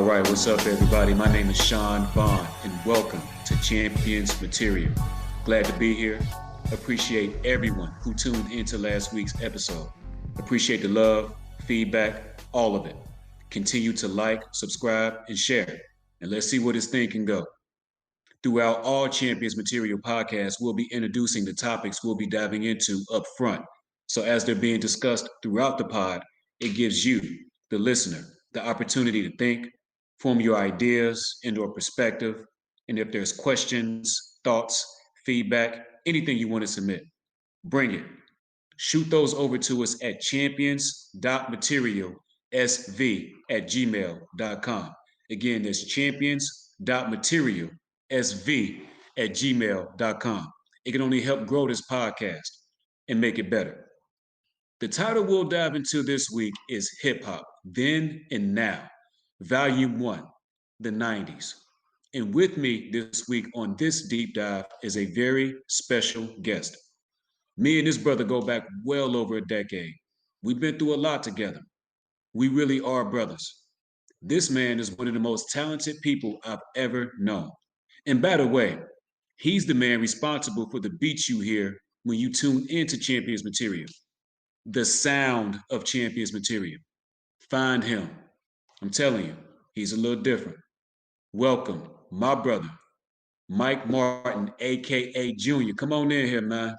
All right, what's up, everybody? My name is Sean Bond, and welcome to Champions Material. Glad to be here. Appreciate everyone who tuned into last week's episode. Appreciate the love, feedback, all of it. Continue to like, subscribe, and share. And let's see where this thing can go. Throughout all Champions Material podcasts, we'll be introducing the topics we'll be diving into up front. So as they're being discussed throughout the pod, it gives you, the listener, the opportunity to think, form your ideas into a perspective, and if there's questions, thoughts, feedback, anything you want to submit, bring it. Shoot those over to us at champions.materialsv@gmail.com. Again, that's champions.materialsv@gmail.com. It can only help grow this podcast and make it better. The title we'll dive into this week is Hip Hop, Then and Now, Volume 1, the 90s. And with me this week on this deep dive is a very special guest. Me and this brother go back well over a decade. We've been through a lot together. We really are brothers. This man is one of the most talented people I've ever known. And by the way, he's the man responsible for the beats you hear when you tune into Champions Material. The sound of Champions Material. Find him. I'm telling you, he's a little different. Welcome, my brother, Mike Martin, aka Junior. Come on in here, man.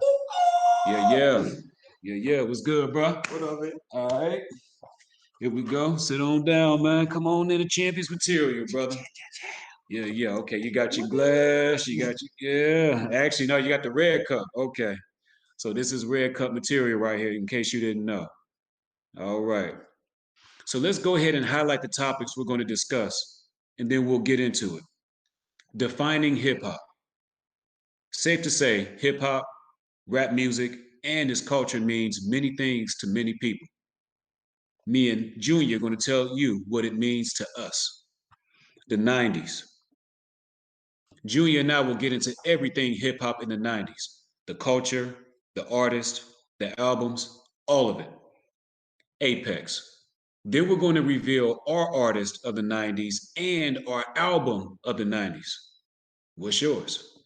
Yeah. What's good, bro? What up, man? All right. Here we go. Sit on down, man. Come on in the Champions Material, brother. Yeah. Okay, you got your glass. Yeah. Actually, no, you got the red cup. Okay. So this is red cup material right here, in case you didn't know. All right. So let's go ahead and highlight the topics we're going to discuss, and then we'll get into it. Defining hip hop. Safe to say, hip hop, rap music, and its culture means many things to many people. Me and Junior are going to tell you what it means to us. The 90s. Junior and I will get into everything hip hop in the 90s, the culture, the artist, the albums, all of it. Apex. Then we're going to reveal our artist of the 90s and our album of the 90s. What's yours?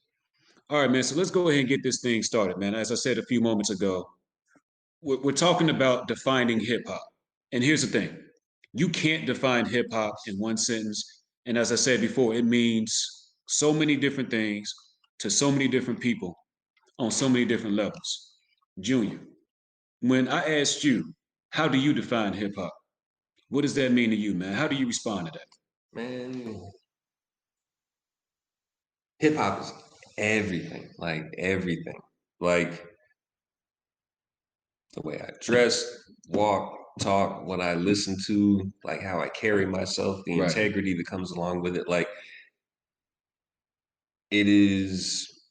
All right, man. So let's go ahead and get this thing started, man. As I said a few moments ago, we're talking about defining hip hop. And here's the thing, you can't define hip hop in one sentence. And as I said before, it means so many different things to so many different people on so many different levels. Junior, when I asked you, how do you define hip hop? What does that mean to you, man? How do you respond to that? Man, hip hop is everything. Everything. Like the way I dress, walk, talk, what I listen to, like how I carry myself, the Right. integrity that comes along with it. Like it is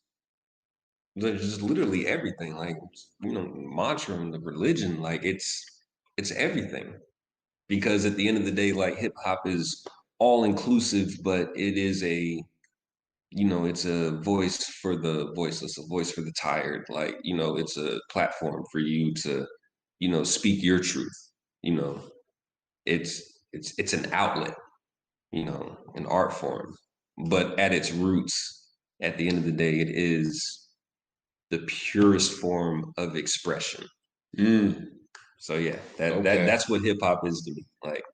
just literally everything. Like, mantra and the religion, like it's everything. Because at the end of the day, like hip hop is all inclusive, but it is it's a voice for the voiceless, a voice for the tired. Like, it's a platform for you to, speak your truth. You know, it's an outlet, an art form. But at its roots, at the end of the day, it is the purest form of expression. Mm, So yeah, that okay. that's what hip hop is to me. Like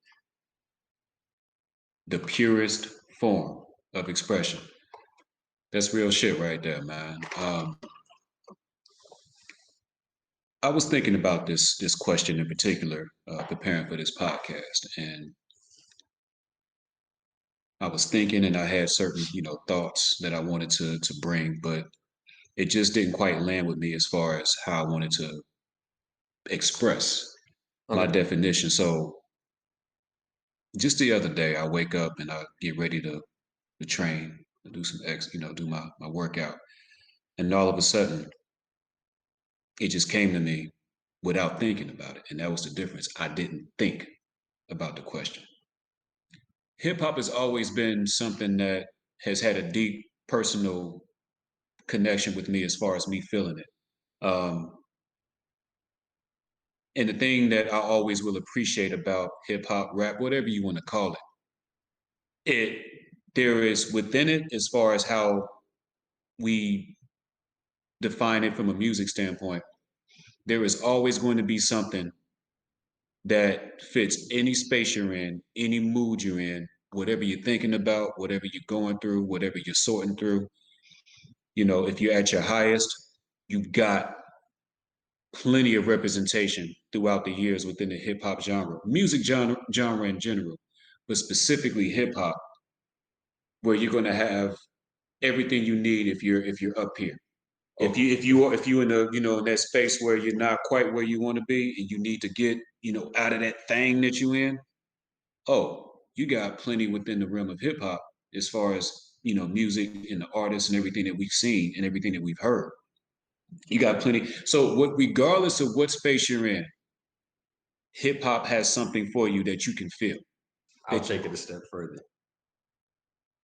The purest form of expression. That's real shit right there, man. I was thinking about this question in particular, preparing for this podcast, and I was thinking, and I had certain thoughts that I wanted to bring, but it just didn't quite land with me as far as how I wanted to express my okay. definition. So just the other day, I wake up and I get ready to train, to do some do my workout, and all of a sudden, it just came to me without thinking about it, and that was the difference. I didn't think about the question. Hip hop has always been something that has had a deep personal connection with me as far as me feeling it. And the thing that I always will appreciate about hip hop, rap, whatever you want to call it, it there is within it, as far as how we define it from a music standpoint, there is always going to be something that fits any space you're in, any mood you're in, whatever you're thinking about, whatever you're going through, whatever you're sorting through. If you're at your highest, you've got plenty of representation throughout the years within the hip hop genre, music genre in general, but specifically hip hop, where you're going to have everything you need if you're up here. If you in in that space where you're not quite where you want to be and you need to get out of that thing that you're in, oh, you got plenty within the realm of hip hop as far as music and the artists and everything that we've seen and everything that we've heard. You got plenty. So regardless of what space you're in, hip hop has something for you that you can feel. I'll take it a step further.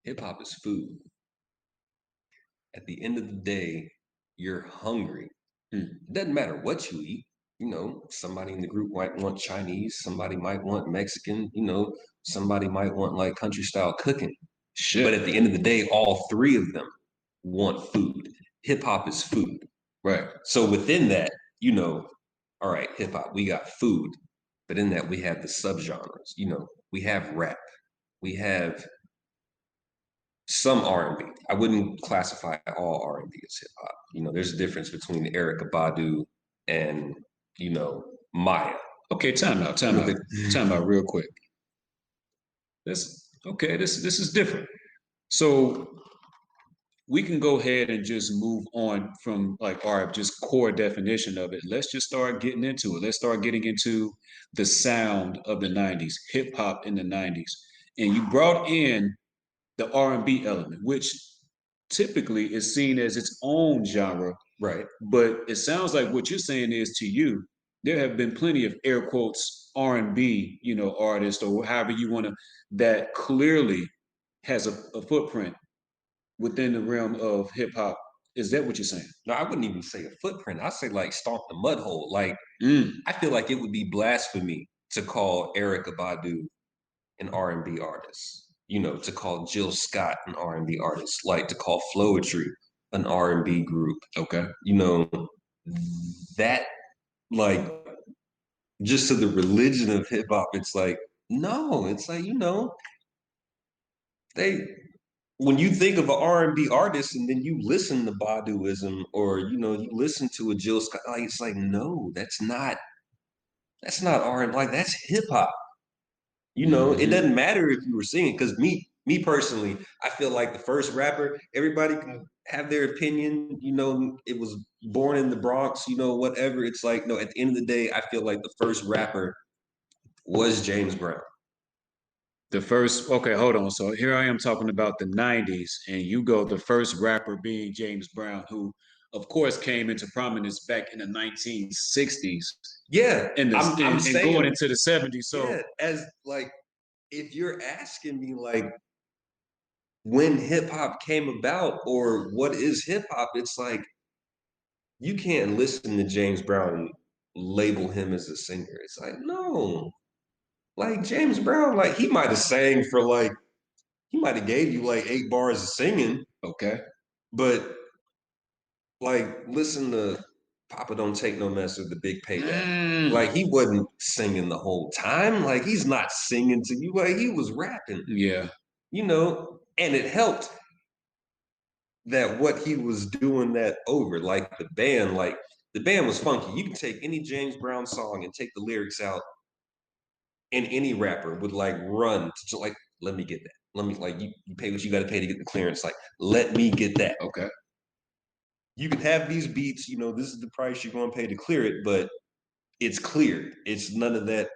Hip hop is food. At the end of the day, you're hungry. It doesn't matter what you eat. Somebody in the group might want Chinese, somebody might want Mexican, somebody might want like country style cooking. Shit. But at the end of the day, all three of them want food. Hip hop is food. Right. So within that, all right, hip hop, we got food. But in that, we have the subgenres. We have rap, we have some R&B. I wouldn't classify all R&B as hip hop. There's a difference between Erykah Badu and Maya. Okay, time out real quick. This is different. So we can go ahead and just move on from like our just core definition of it. Let's just start getting into it. Let's start getting into the sound of the 90s, hip hop in the 90s. And you brought in the R&B element, which typically is seen as its own genre. Right. But it sounds like what you're saying is, to you, there have been plenty of air quotes R&B, artists or however you want to, that clearly has a footprint within the realm of hip hop. Is that what you're saying? No, I wouldn't even say a footprint. I'd say like stomp the mud hole. Like I feel like it would be blasphemy to call Erykah Badu an R&B artist. To call Jill Scott an R&B artist, like to call Floetry an R&B group. Okay. That like just to the religion of hip hop, it's like, no, it's like, they when you think of an R&B artist and then you listen to Baduism or you listen to a Jill Scott, like it's like, no, that's not R&B, like that's hip hop. It doesn't matter if you were singing, because me personally, I feel like the first rapper, everybody can have their opinion. It was born in the Bronx, whatever. It's like, no, at the end of the day, I feel like the first rapper was James Brown. Okay, hold on. So here I am talking about the 90s, and you go the first rapper being James Brown, who, of course, came into prominence back in the 1960s. Yeah, and saying, going into the 70s. So yeah, as like, if you're asking me like when hip hop came about or what is hip hop, it's like you can't listen to James Brown and label him as a singer. It's like, no, like James Brown, like he might have sang for like, he might have gave you like 8 bars of singing. Okay. But like, listen to Papa Don't Take No Mess or The Big Payback. Like he wasn't singing the whole time. Like he's not singing to you. Like he was rapping. Yeah. And it helped that what he was doing that over, like the band was funky. You can take any James Brown song and take the lyrics out, and any rapper would like run to like, let me get that. Let me, like, you pay what you got to pay to get the clearance. Like, let me get that. Okay. You can have these beats, this is the price you're going to pay to clear it, but it's cleared. It's none of that,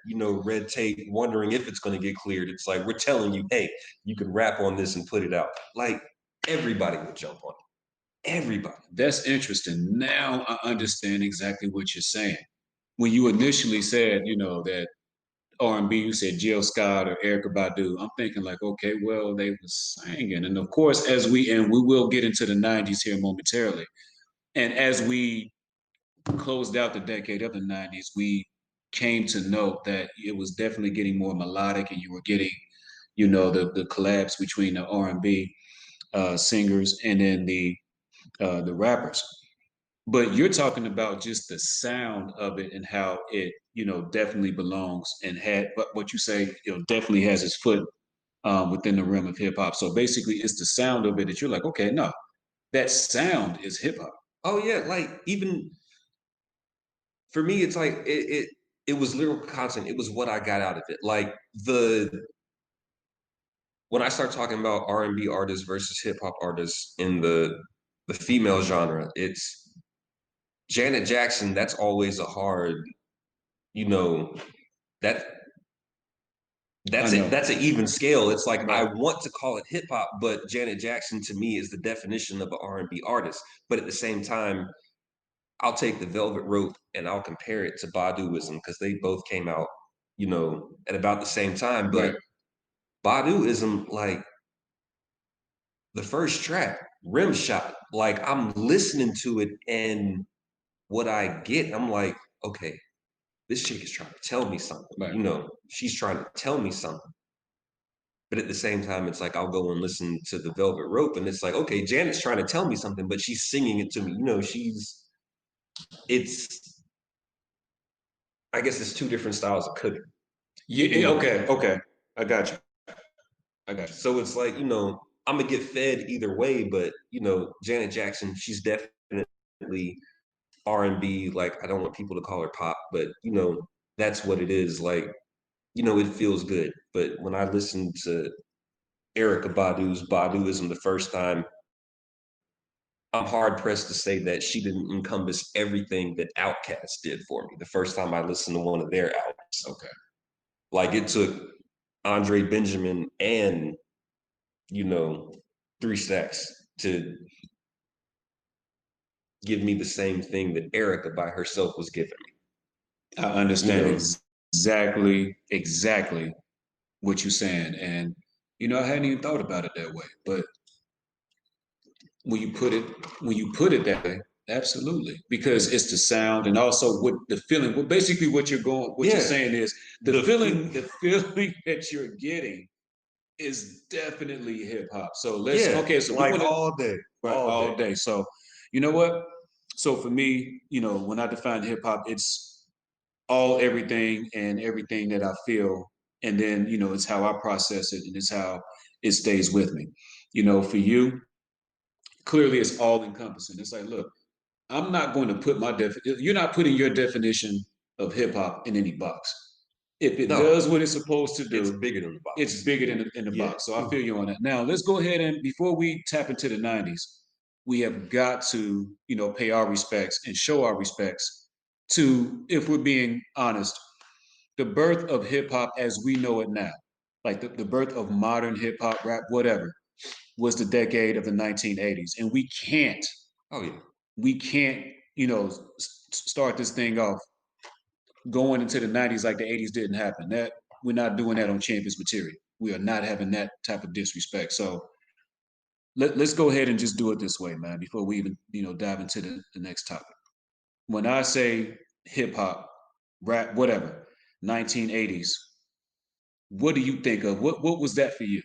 red tape, wondering if it's going to get cleared. It's like, we're telling you, hey, you can rap on this and put it out. Like, everybody would jump on it. Everybody. That's interesting. Now I understand exactly what you're saying. When you initially said, that R&B, you said Jill Scott or Erykah Badu. I'm thinking like, okay, well, they was singing. And of course, and we will get into the 90s here momentarily. And as we closed out the decade of the 90s, we came to note that it was definitely getting more melodic and you were getting, the collabs between the R&B singers and then the rappers. But you're talking about just the sound of it and how it, definitely belongs and but what you say, definitely has its foot within the realm of hip hop. So basically, it's the sound of it that you're like, okay, no, that sound is hip hop. Oh yeah, like even for me, it's like it was lyrical content. It was what I got out of it. Like when I start talking about R&B artists versus hip hop artists in the female genre, it's Janet Jackson. That's always a hard, you know, that I that's it. know. That's an even scale. It's like I Right. want to call it hip hop, but Janet Jackson to me is the definition of an R&B artist. But at the same time, I'll take the Velvet Rope and I'll compare it to Baduism because they both came out, at about the same time. Right. But Baduism, like the first track, Rim Shot, like I'm listening to it and what I get, I'm like, okay, this chick is trying to tell me something. Right. She's trying to tell me something. But at the same time, it's like I'll go and listen to the Velvet Rope, and it's like, okay, Janet's trying to tell me something, but she's singing it to me. It's. I guess it's two different styles of cooking. Yeah. Okay. Okay. I got you. I got you. So it's like I'm gonna get fed either way, but Janet Jackson, she's definitely R&B. Like I don't want people to call her pop, but that's what it is. Like it feels good. But when I listen to Erica Badu's Baduism the first time, I'm hard pressed to say that she didn't encompass everything that Outkast did for me the first time I listened to one of their albums. Okay. Like it took Andre Benjamin and, you know, Three Stacks to give me the same thing that Erica by herself was giving me. I understand You know, exactly what you're saying. And, I hadn't even thought about it that way. But when you put it that way, absolutely. Because it's the sound and also what the feeling. Well, basically what you're yeah, saying is the the feeling, the feeling that you're getting is definitely hip hop. So yeah, okay, so we like want to all day, right all all day. day. So you know what? So for me, when I define hip hop, it's all everything and everything that I feel, and then it's how I process it and it's how it stays with me. For you, clearly it's all encompassing. It's like, look, I'm not going to put you're not putting your definition of hip hop in any box. If it No, does what it's supposed to it's do, bigger than the it's box. bigger than in the Yeah. box. So I feel you on that. Now let's go ahead and before we tap into the 90's, we have got to, pay our respects and show our respects to, if we're being honest, the birth of hip hop as we know it now. Like the birth of modern hip hop, rap, whatever, was the decade of the 1980's. And Oh yeah. we can't, start this thing off going into the 90's like the 80's didn't happen. That we're not doing that on Champions material. We are not having that type of disrespect. So let's go ahead and just do it this way, man, before we even, dive into the next topic. When I say hip hop, rap, whatever, 1980's, what do you think of? What was that for you?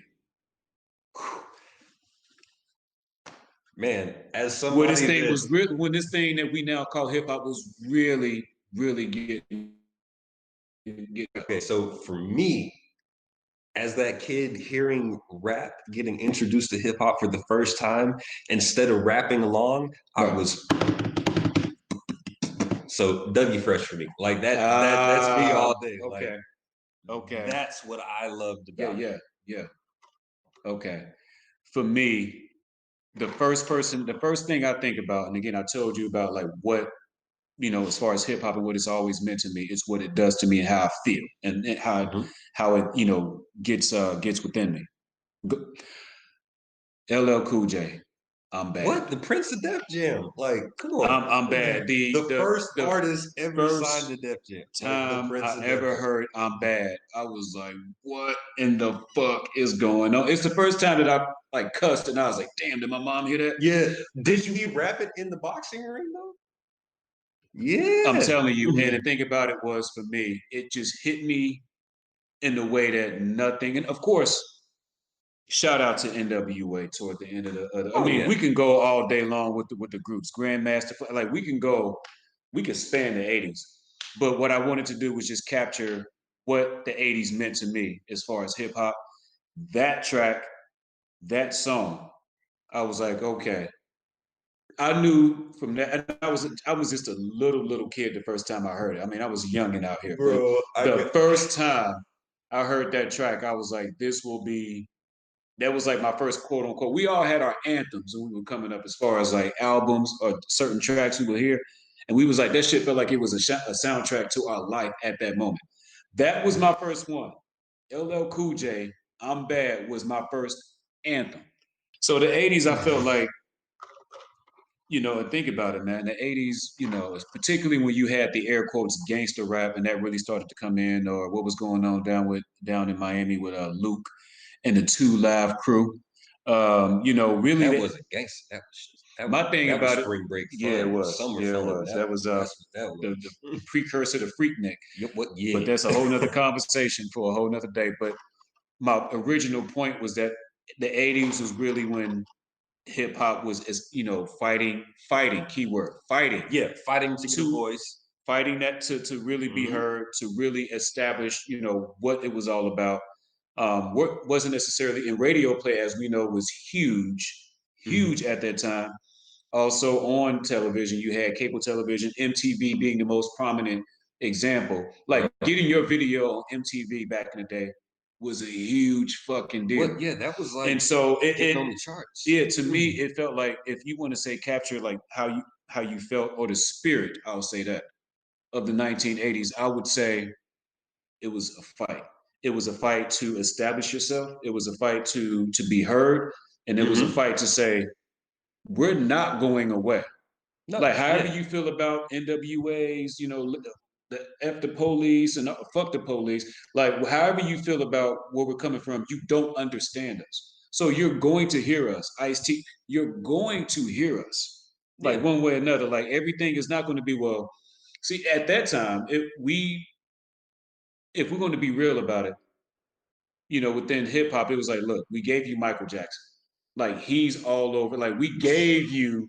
Man, as When this somebody thing that was real, when this thing that we now call hip hop was really, really get okay, so for me, as that kid hearing rap, getting introduced to hip hop for the first time, instead of rapping along, I right. was so Dougie Fresh for me. Like that's me Ah, all day. Like okay, okay, that's what I loved yeah, about it. yeah, yeah. Okay, for me, the first thing I think about, and again, I told you about like what as far as hip hop and what it's always meant to me, it's what it does to me and how I feel and Mhm. how it gets within me. LL Cool J, I'm bad. What? The Prince of Def Jam. Like, come on. I'm bad. The first The artist ever signed first to Def Jam. Like the time Prince I of Def ever Jam. heard I'm bad, I was like, what in the fuck is going on? It's the first time that I like cussed and I was like, damn, did my mom hear that? Yeah. Did Did you he rap it in the boxing ring though? I'm Yeah. telling you, and the thing about it was for me, it just hit me in the way that nothing, and of course, shout out to NWA toward the end of I Oh mean, yeah. we can go all day long with the groups, Grandmaster, like we can span the '80s. But what I wanted to do was just capture what the '80s meant to me as far as hip hop. That track, that song, I was like, okay. I knew from that, and I was just a little kid the first time I heard it. I mean, I was young and out here, but Bro, I the get first time I heard that track, I was like, this will be that was like my first quote unquote. We all had our anthems when we were coming up as far as like albums or certain tracks we would hear. And we was like, that shit felt like it was a soundtrack to our life at that moment. That was my first one. LL Cool J, I'm Bad was my first anthem. So the 80s, I felt like, and think about it, man. The 80s, particularly when you had the air quotes gangster rap and that really started to come in, or what was going on down in Miami with Luke and the Two Live Crew. Really, that was a gangster. my thing That was about it, spring break yeah, it fun, was, summer yeah, it fun. was. That was That's what that the was. precursor to Freaknik, Yep, what? but Yeah. that's a whole nother conversation for a whole nother day. But my original point was that the '80s was really when hip hop was, fighting, keyword, fighting Yeah, fighting to get a to voice. fighting that to really be Hmm. heard, to really establish, what it was all about. What wasn't necessarily in radio play, as we know, was huge Hmm. at that time. Also on television, you had cable television, MTV being the most prominent example. Like Yep. getting your video on MTV back in the day was a huge fucking deal. What? Yeah, that was And like so getting on the charts. yeah, to me, it felt like if you want to say capture like how you felt or the spirit, I'll say that of the 1980s, I would say it was a fight. It was a fight to establish yourself. It was a fight to be heard, and it was a Hmm. fight to say we're not going away. No, Like however yeah, you feel about NWAs, the F the police and fuck the police. Like however you feel about where we're coming from, you don't understand us. So you're going to hear us, Ice T. You're going to hear us, like yeah, one way or another. Like everything is not going to be well. See, at that time, if we're going to be real about it, within hip hop, it was like, look, we gave you Michael Jackson. Like he's all over. Like we gave you,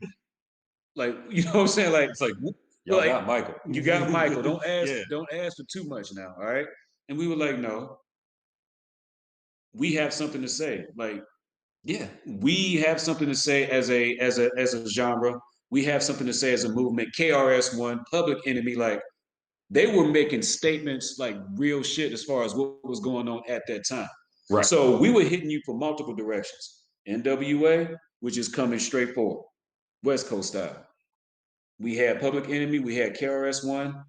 like, you know what I'm saying? it's like y'all Like got Michael. you got Michael. Don't ask, Yeah, don't ask for too much now. All right. And we were like, no, we have something to say. Like yeah, we have something to say as a genre. We have something to say as a movement. KRS-One, Public Enemy, like they were making statements like real shit as far as what was going on at that time. right. So we were hitting you from multiple directions. NWA, which is coming straight forward, West Coast style. We had Public Enemy, we had KRS-One,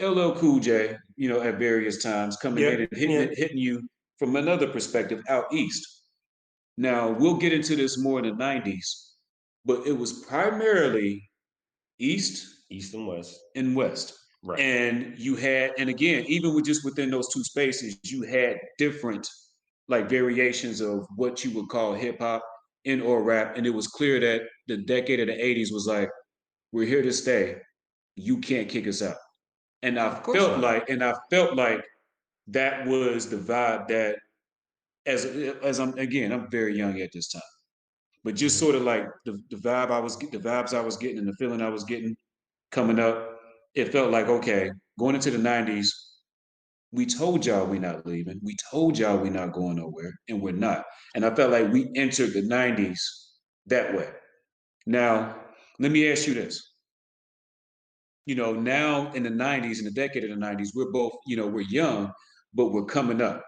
LL Cool J, at various times coming Yeah, in and yeah. hitting you from another perspective out east. Now we'll get into this more in the '90s, but it was primarily east East and West. and west. Right. And you had, and again, even with just within those two spaces, you had different like variations of what you would call hip hop and or rap. And it was clear that the decade of the '80s was like, we're here to stay. You can't kick us out. And Of course not. I felt like that was the vibe that as I'm very young at this time, but just Hmm. sort of like the vibes I was getting and the feeling I was getting coming up, it felt like okay, going into the '90s, we told y'all we're not leaving, we told y'all we're not going nowhere, and we're not. And I felt like we entered the '90s that way. Now, let me ask you this. Now in the '90s, in the decade of the '90s, we're both, we're young, but we're coming up.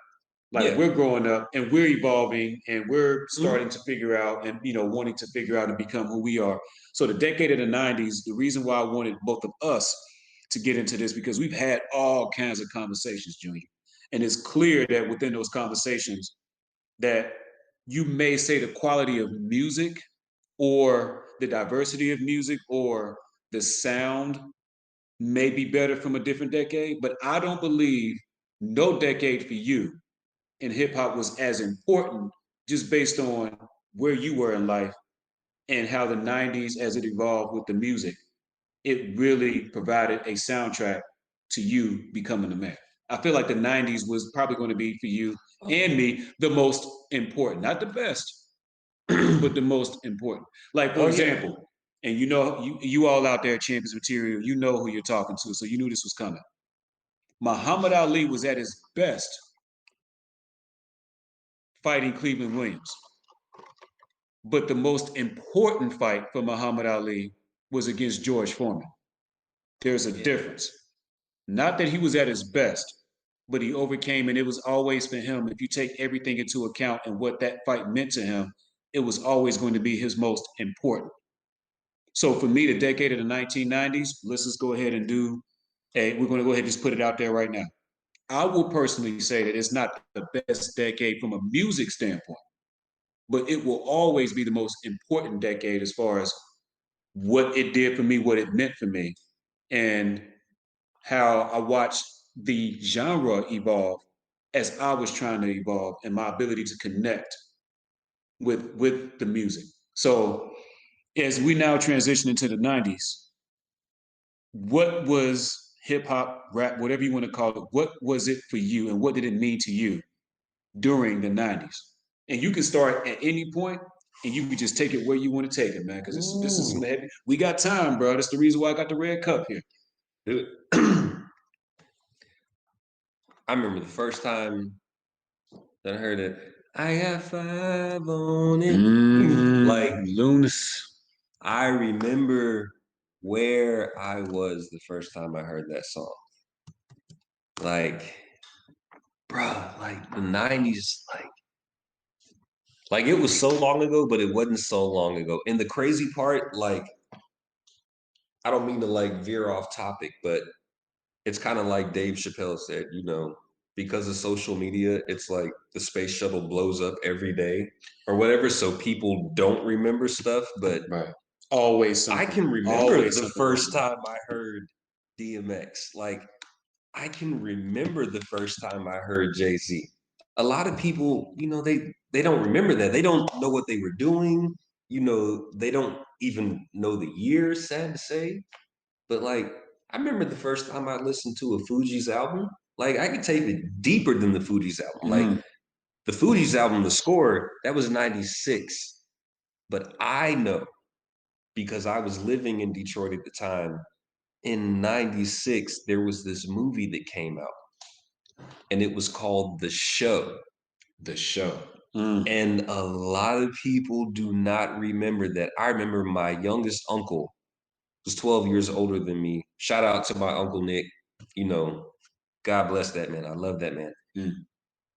Like Yeah. we're growing up and we're evolving and we're starting Hmm. to figure out and wanting to figure out and become who we are. So the decade of the '90s, the reason why I wanted both of us to get into this because we've had all kinds of conversations, Junior, and it's clear that within those conversations that you may say the quality of music or the diversity of music or the sound may be better from a different decade, but I don't believe no decade for you in hip hop was as important just based on where you were in life and how the '90s, as it evolved with the music, it really provided a soundtrack to you becoming a man. I feel like the '90s was probably going to be for you and me, the most important, not the best, but the most important. Like for example, and you know, you all out there, Champions Material, you know who you're talking to, so you knew this was coming. Muhammad Ali was at his best fighting Cleveland Williams. But the most important fight for Muhammad Ali was against George Foreman. There's a difference. Not that he was at his best, but he overcame, and it was always for him. If you take everything into account and what that fight meant to him, it was always going to be his most important. So for me, the decade of the 1990s, let's just go ahead and we're going to go ahead and just put it out there right now. I will personally say that it's not the best decade from a music standpoint, but it will always be the most important decade as far as what it did for me, what it meant for me, and how I watched the genre evolve as I was trying to evolve and my ability to connect with the music. So as we now transition into the 90s, what was hip hop, rap, whatever you want to call it, what was it for you and what did it mean to you during the 90s? And you can start at any point and you can just take it where you want to take it, man. Because this is some heavy. We got time, bro. That's the reason why I got the red cup here. Dude, I remember the first time that I heard it. I got 5 on it. Like Lunas. I remember where I was the first time I heard that song. Like, bruh, like the 90s, like it was so long ago, but it wasn't so long ago. And the crazy part, like, I don't mean to like veer off topic, but it's kind of like Dave Chappelle said, because of social media, it's like the space shuttle blows up every day or whatever. So people don't remember stuff, but right. Always something. I can remember the first time I heard DMX. Like, I can remember the first time I heard Jay-Z. A lot of people, they don't remember that. They don't know what they were doing. They don't even know the year, sad to say. But like, I remember the first time I listened to a Fugees album. Like, I could take it deeper than the Fugees album. Like, the Fugees album, The Score, that was 96. But I know, because I was living in Detroit at the time, in 96, there was this movie that came out, and it was called The Show. The Show. And a lot of people do not remember that. I remember my youngest uncle was 12 years older than me. Shout out to my Uncle Nick. God bless that man. I love that man.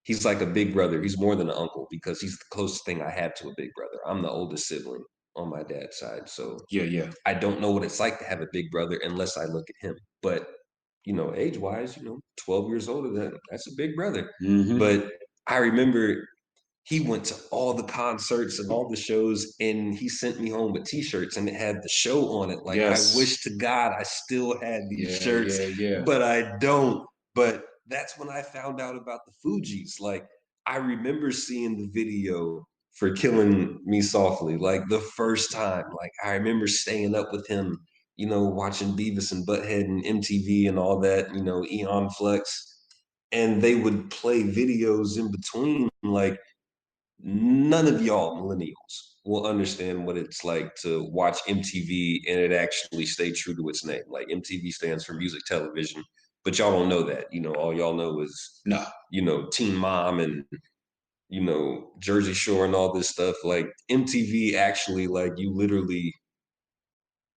He's like a big brother. He's more than an uncle because he's the closest thing I have to a big brother. I'm the oldest sibling on my dad's side. So yeah. I don't know what it's like to have a big brother unless I look at him. But, age-wise, 12 years older, that's a big brother. But I remember he went to all the concerts and all the shows, and he sent me home with T-shirts, and it had The Show on it. Like, yes. I wish to God I still had these shirts, but I don't. But that's when I found out about the Fugees. Like, I remember seeing the video for Killing Me Softly, like the first time. Like, I remember staying up with him, watching Beavis and Butthead and MTV and all that, Eon Flex. And they would play videos in between, like, none of y'all millennials will understand what it's like to watch MTV and it actually stay true to its name. Like, MTV stands for music television, but y'all don't know that. All y'all know is Teen Mom and Jersey Shore and all this stuff. Like, MTV actually, like, you literally,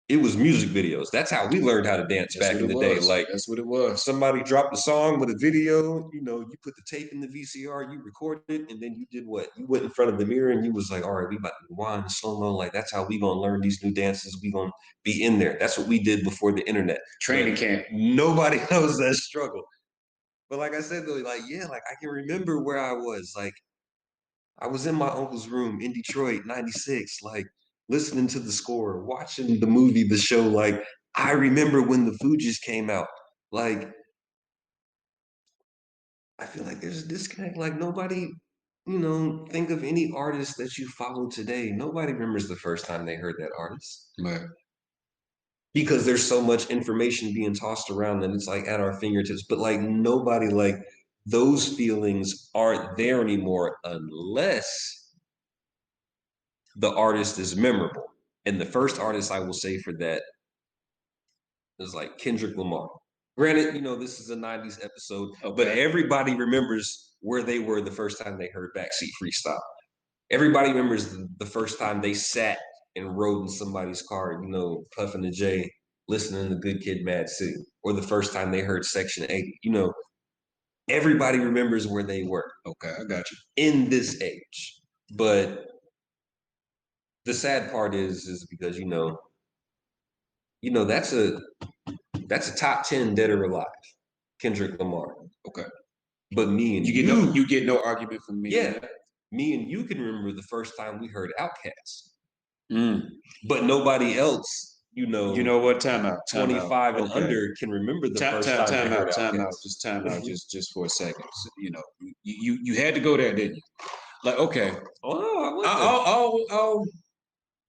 it was music videos. That's how we learned how to dance back in the day. Like, that's what it was. Somebody dropped a song with a video, you put the tape in the VCR, you recorded it, and then you did what? You went in front of the mirror and you was like, all right, we about to rewind slow-mo. Like, that's how we gonna learn these new dances. We gonna be in there. That's what we did before the internet. Training camp. Nobody knows that struggle. But like I said, though, like, yeah, like I can remember where I was. Like, I was in my uncle's room in Detroit, 96, like listening to The Score, watching the movie, The Show. Like, I remember when the Fugees came out. Like, I feel like there's a disconnect. Like, nobody, think of any artist that you follow today. Nobody remembers the first time they heard that artist. Right. Because there's so much information being tossed around and it's like at our fingertips. But like, nobody, like, those feelings aren't there anymore unless the artist is memorable. And the first artist I will say for that is like Kendrick Lamar. Granted, this is a 90s episode, but everybody remembers where they were the first time they heard Backseat Freestyle. Everybody remembers the first time they sat and rode in somebody's car, puffing a J, listening to Good Kid, Mad City, or the first time they heard Section 80. Everybody remembers where they were. Okay, I got you. In this age. But the sad part is because, that's a top 10 dead or alive, Kendrick Lamar. Okay. But me and you get no argument from me. Yeah. Me and you can remember the first time we heard Outkast. Mm. But nobody else, You know what? Time out. 25 and under can remember the first time they heard Outkast. Time out. Just for a second. So, you had to go there, didn't you? Like, okay.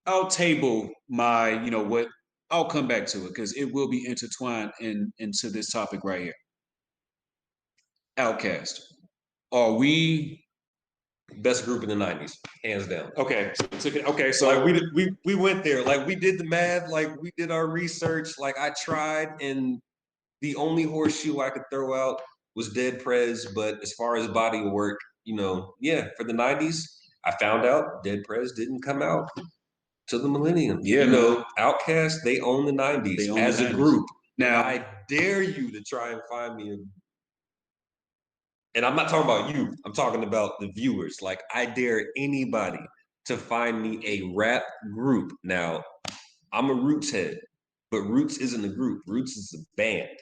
I'll table my, what. I'll come back to it because it will be intertwined into this topic right here. Outkast. Are we best group in the 90s, hands down? Okay. So like we went there. Like we did the math, like we did our research. Like I tried, and the only horseshoe I could throw out was Dead Prez. But as far as body of work, for the 90s, I found out Dead Prez didn't come out to the millennium. Yeah, Outkast, they own the 90s as a group. Now, I dare you to try and find me and I'm not talking about you. I'm talking about the viewers. Like, I dare anybody to find me a rap group. Now, I'm a Roots head, but Roots isn't a group. Roots is a band.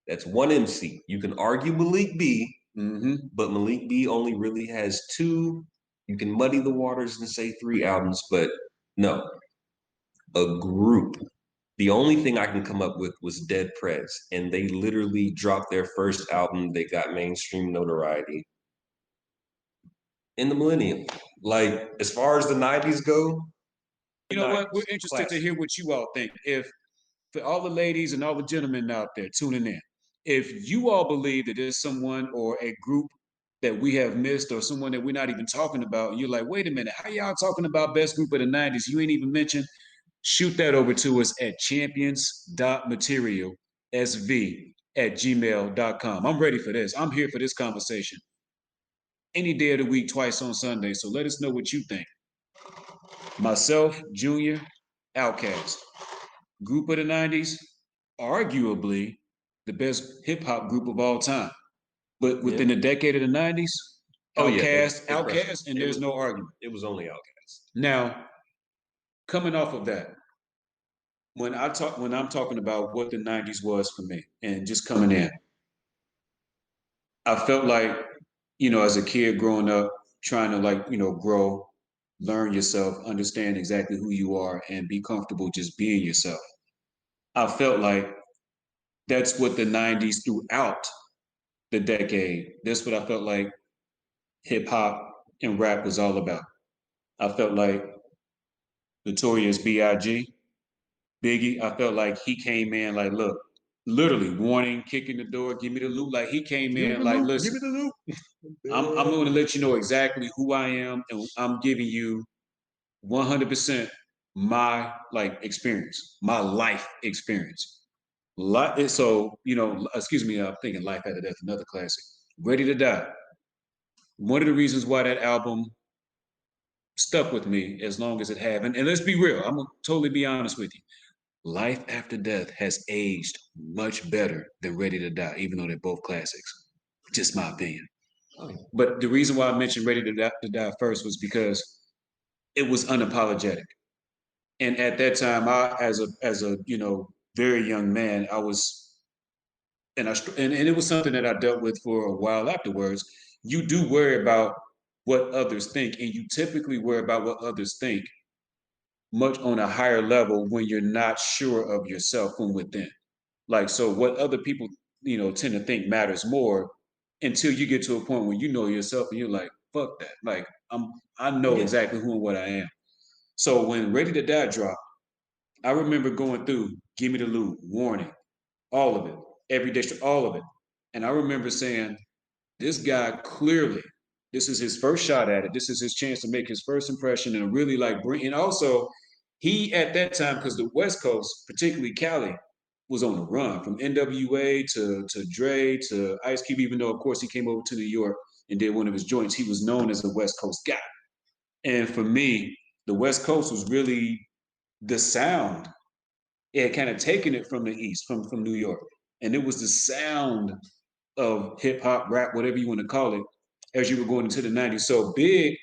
That's one MC. You can argue Malik B, but Malik B only really has 2. You can muddy the waters and say 3 albums, but no. A group. The only thing I can come up with was Dead Prez, and they literally dropped their first album. They got mainstream notoriety in the millennium. Like, as far as the 90s go, you know what? We're interested to hear what you all think. If for all the ladies and all the gentlemen out there tuning in, if you all believe that there's someone or a group that we have missed or someone that we're not even talking about, and you're like, wait a minute, how y'all talking about best group of the 90s? You ain't even mentioned. Shoot that over to us at champions.materialsv@gmail.com. I'm ready for this. I'm here for this conversation. Any day of the week, twice on Sunday. So let us know what you think. Myself, Junior, Outkast. Group of the 90s, arguably the best hip hop group of all time. But within the decade of the 90s, Outkast, and there's no argument. It was only Outkast. Now, coming off of that, when I'm talking about what the 90s was for me and just coming in, I felt like, as a kid growing up, trying to grow, learn yourself, understand exactly who you are, and be comfortable just being yourself. I felt like that's what the 90s throughout the decade, that's what I felt like hip hop and rap was all about. I felt like Notorious B.I.G., Biggie, I felt like he came in like, look, literally warning, kicking the door, give me the loot. Like he came in like, listen, give me the loot. I'm going to let you know exactly who I am, and I'm giving you 100% my experience, my life experience. So, excuse me, I'm thinking Life After Death, another classic. Ready to Die. One of the reasons why that album stuck with me as long as it have, and let's be real, I'm gonna totally be honest with you. Life After Death has aged much better than Ready to Die, even though they're both classics. Just my opinion. But the reason why I mentioned Ready to Die first was because it was unapologetic. And at that time, I, as a very young man, I was, and it was something that I dealt with for a while afterwards. You do worry about what others think, and you typically worry about what others think much on a higher level when you're not sure of yourself from within. Like, so what other people, tend to think matters more until you get to a point where you know yourself and you're like, fuck that. Like, I know exactly who and what I am. So when Ready to Die dropped, I remember going through Give Me the Loot, Warning, all of it, Every District, all of it. And I remember saying, This guy clearly, this is his first shot at it. This is his chance to make his first impression and really like bring. And also, he at that time, because the West Coast, particularly Cali, was on the run from NWA to Dre to Ice Cube. Even though, of course, he came over to New York and did one of his joints, he was known as a West Coast guy. And for me, the West Coast was really the sound. It had kind of taken it from the East, from New York, and it was the sound of hip hop, rap, whatever you want to call it, as you were going into the 90s. So Big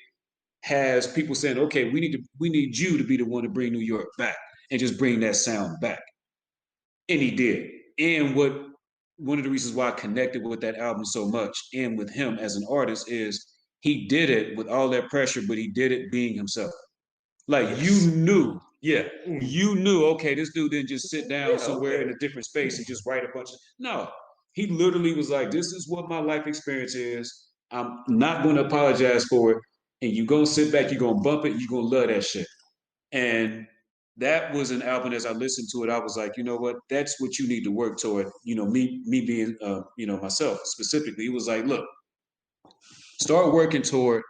has people saying, okay, we need you to be the one to bring New York back and just bring that sound back. And he did. And what one of the reasons why I connected with that album so much and with him as an artist is he did it with all that pressure, but he did it being himself. Like Yes. Yeah. you knew, okay, this dude didn't just sit down Yeah. somewhere in Okay. a different space and just write a bunch of no. He literally was like, this is what my life experience is. I'm not gonna apologize for it. And you're gonna sit back, you're gonna bump it, you're gonna love that shit. And that was an album as I listened to it, I was like, you know what, that's what you need to work toward. Me being myself specifically. It was like, look, start working toward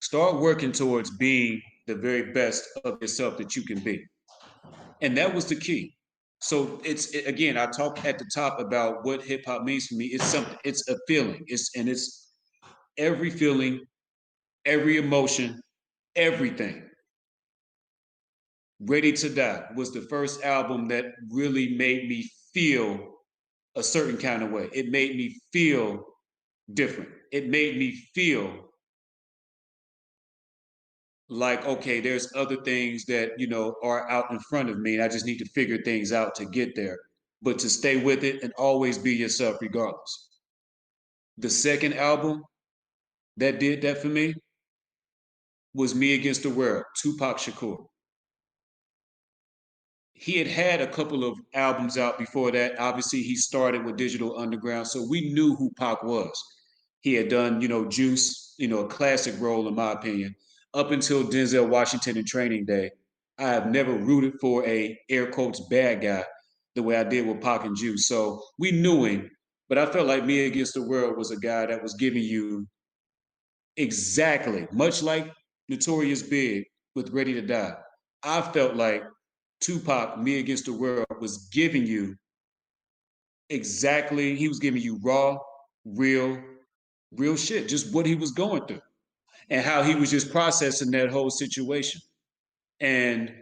start working towards being the very best of yourself that you can be. And that was the key. So again, I talked at the top about what hip hop means for me. It's something. It's a feeling. It's every feeling, every emotion, everything. Ready to Die was the first album that really made me feel a certain kind of way. It made me feel different. It made me feel like, okay, there's other things that are out in front of me, and I just need to figure things out to get there. But to stay with it and always be yourself regardless. The second album that did that for me was Me Against the World, Tupac Shakur. He had had a couple of albums out before that. Obviously, he started with Digital Underground, so we knew who Pac was. He had done, Juice, a classic role in my opinion, up until Denzel Washington in Training Day. I have never rooted for a air quotes bad guy the way I did with Pac and Juice. So we knew him, but I felt like Me Against the World was a guy that was giving you exactly, much like Notorious Big with Ready to Die. I felt like Tupac, Me Against the World, was giving you exactly, he was giving you raw, real, real shit, just what he was going through and how he was just processing that whole situation. And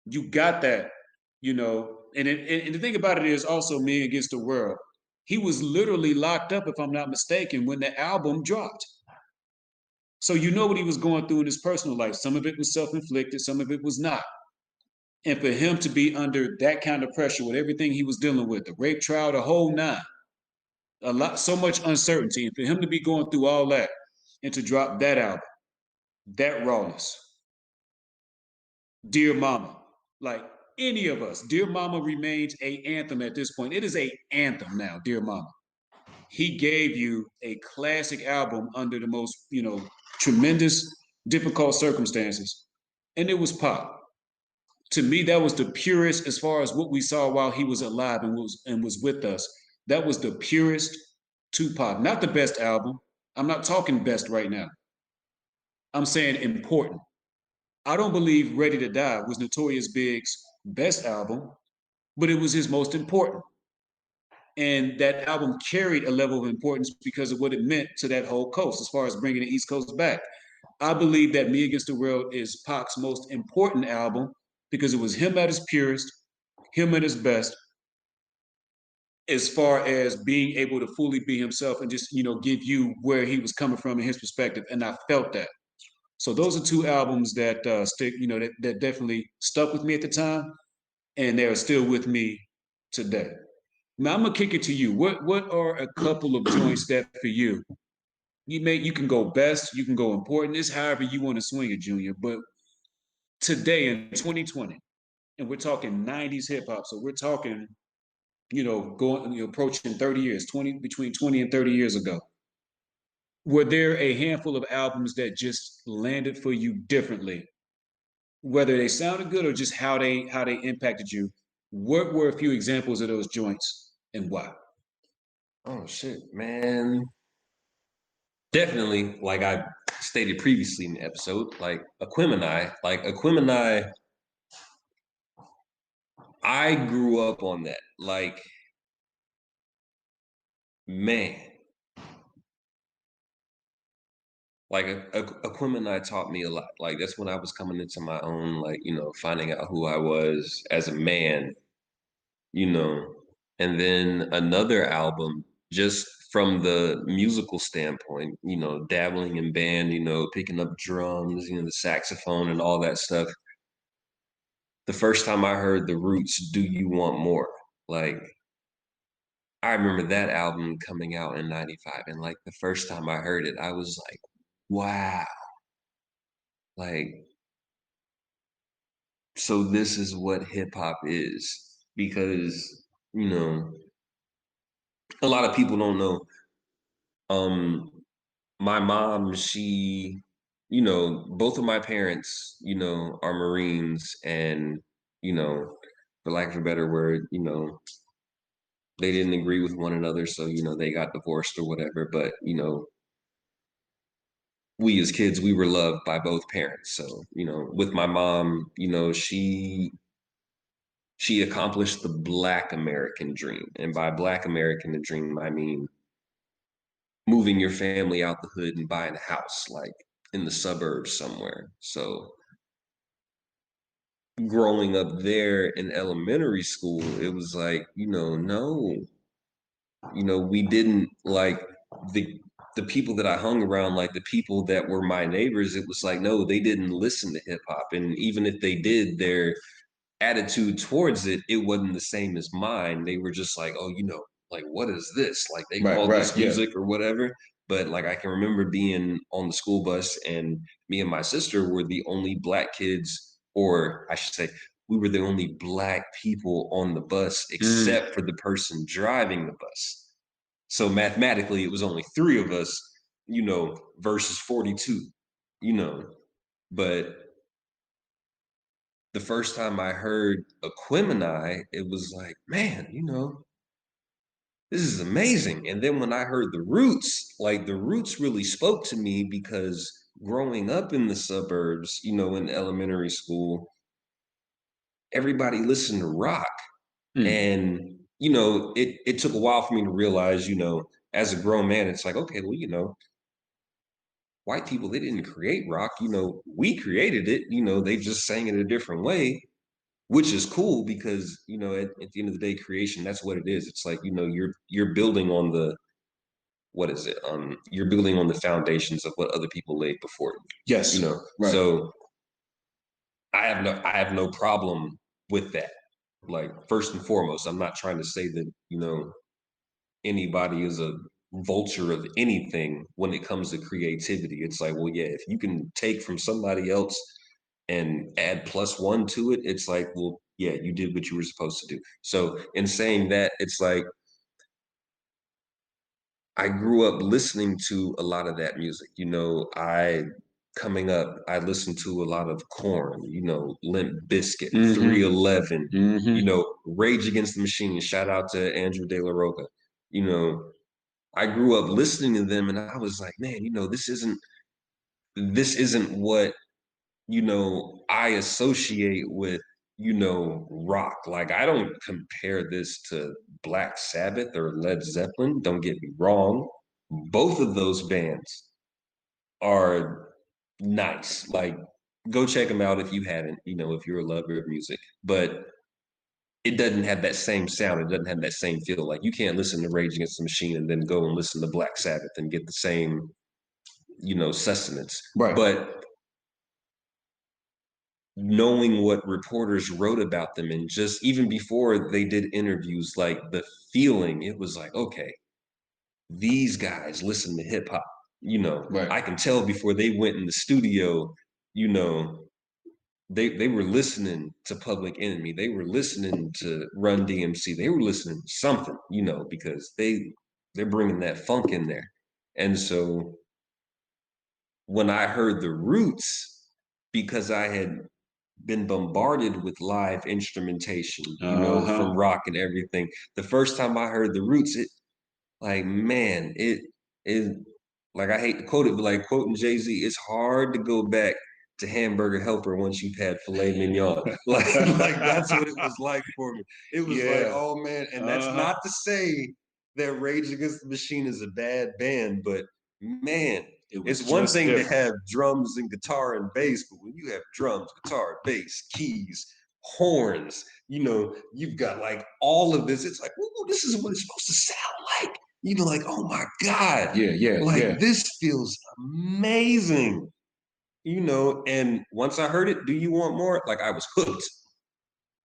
you got that, and the thing about it is also Me Against the World. He was literally locked up, if I'm not mistaken, when the album dropped. So you know what he was going through in his personal life. Some of it was self-inflicted, some of it was not. And for him to be under that kind of pressure with everything he was dealing with, the rape trial, the whole nine, a lot, so much uncertainty, and for him to be going through all that and to drop that album, that rawness, Dear Mama, like any of us, Dear Mama remains a anthem at this point. It is a anthem now, Dear Mama. He gave you a classic album under the most, tremendous, difficult circumstances, and it was pop. To me, that was the purest as far as what we saw while he was alive and was with us. That was the purest Tupac. Not the best album. I'm not talking best right now. I'm saying important. I don't believe Ready to Die was Notorious Big's best album, but it was his most important. And that album carried a level of importance because of what it meant to that whole coast as far as bringing the East Coast back. I believe that Me Against the World is Pac's most important album because it was him at his purest, him at his best, as far as being able to fully be himself and just, give you where he was coming from and his perspective. And I felt that. So those are two albums that stick, that definitely stuck with me at the time, and they are still with me today. Now I'm gonna kick it to you. What are a couple of joints that for you you can go best, you can go important. It's however you want to swing it, Junior. But today in 2020, and we're talking 90s hip hop, so we're talking, going approaching 30 years, 20 between 20 and 30 years ago. Were there a handful of albums that just landed for you differently, whether they sounded good or just how they impacted you? What were a few examples of those joints and why? Oh shit, man. Definitely, like I stated previously in the episode, Aquemini, I grew up on that. Like, man, like Aquemini taught me a lot. Like that's when I was coming into my own, like, finding out who I was as a man, you know. And then another album, just from the musical standpoint, dabbling in band, picking up drums, the saxophone and all that stuff. The first time I heard The Roots, Do You Want More? Like, I remember that album coming out in 95. And like the first time I heard it, I was like, wow. Like, so this is what hip hop is. Because, a lot of people don't know. Um, my mom, she, both of my parents, are Marines, and, for lack of a better word, they didn't agree with one another, so they got divorced or whatever. But we as kids, we were loved by both parents. So with my mom, she accomplished the Black American dream, and by Black American dream, I mean moving your family out the hood and buying a house, like in the suburbs somewhere. So growing up there in elementary school, it was like, no, we didn't like the people that I hung around, like the people that were my neighbors. It was like, no, they didn't listen to hip hop, and even if they did, their attitude towards it, it wasn't the same as mine. They were just like, oh, like, what is this? Like, they Right, call right, this yeah. music or whatever. But like, I can remember being on the school bus, and me and my sister were the only Black kids, or I should say, we were the only Black people on the bus, Mm, except for the person driving the bus. So mathematically, it was only three of us, versus 42, you know. But the first time I heard Aquemini, it was like, man, this is amazing. And then when I heard the Roots, like the Roots really spoke to me, because growing up in the suburbs, in elementary school, everybody listened to rock. mm. And, it took a while for me to realize, as a grown man, it's like, okay, well, white people, they didn't create rock, we created it, they just sang it a different way, which is cool, because at the end of the day, creation, that's what it is. It's like, you're building on the, what is it, you're building on the foundations of what other people laid before you, Yes, right. so I have no problem with that. Like, first and foremost, I'm not trying to say that anybody is a vulture of anything when it comes to creativity. It's like, well, yeah, if you can take from somebody else and add +1 to it, it's like, well, yeah, you did what you were supposed to do. So in saying that, it's like, I grew up listening to a lot of that music. I coming up, I listened to a lot of Corn, Limp Bizkit, Mm-hmm. 311, Mm-hmm. Rage Against the Machine. Shout out to Andrew De La Roca. You know, I grew up listening to them, and I was like, man, this isn't what I associate with, rock. Like, I don't compare this to Black Sabbath or Led Zeppelin. Don't get me wrong. Both of those bands are nice. Like, go check them out if you haven't, if you're a lover of music. But it doesn't have that same sound. It doesn't have that same feel. Like, you can't listen to Rage Against the Machine and then go and listen to Black Sabbath and get the same, sustenance. Right. But knowing what reporters wrote about them, and just even before they did interviews, like the feeling, it was like, okay, these guys listen to hip hop. Right. I can tell before they went in the studio, you know, they were listening to Public Enemy, they were listening to Run DMC, they were listening to something, because they're bringing that funk in there. And so when I heard the Roots, because I had been bombarded with live instrumentation, from Uh-huh. rock and everything. The first time I heard the Roots, like man, it is like I hate to quote it, but like quoting Jay-Z, it's hard to go back to Hamburger Helper once you've had filet mignon. Like that's what it was like for me. It was like, Yeah. oh man, and that's not to say that Rage Against the Machine is a bad band, but man, It it's was one just thing to different. have drums and guitar and bass, but when you have drums, guitar, bass, keys, horns, you've got like all of this. It's like, ooh, this is what it's supposed to sound like. Like, oh my God, Yeah, yeah, yeah. like this feels amazing. And once I heard it, do you want more? Like I was hooked.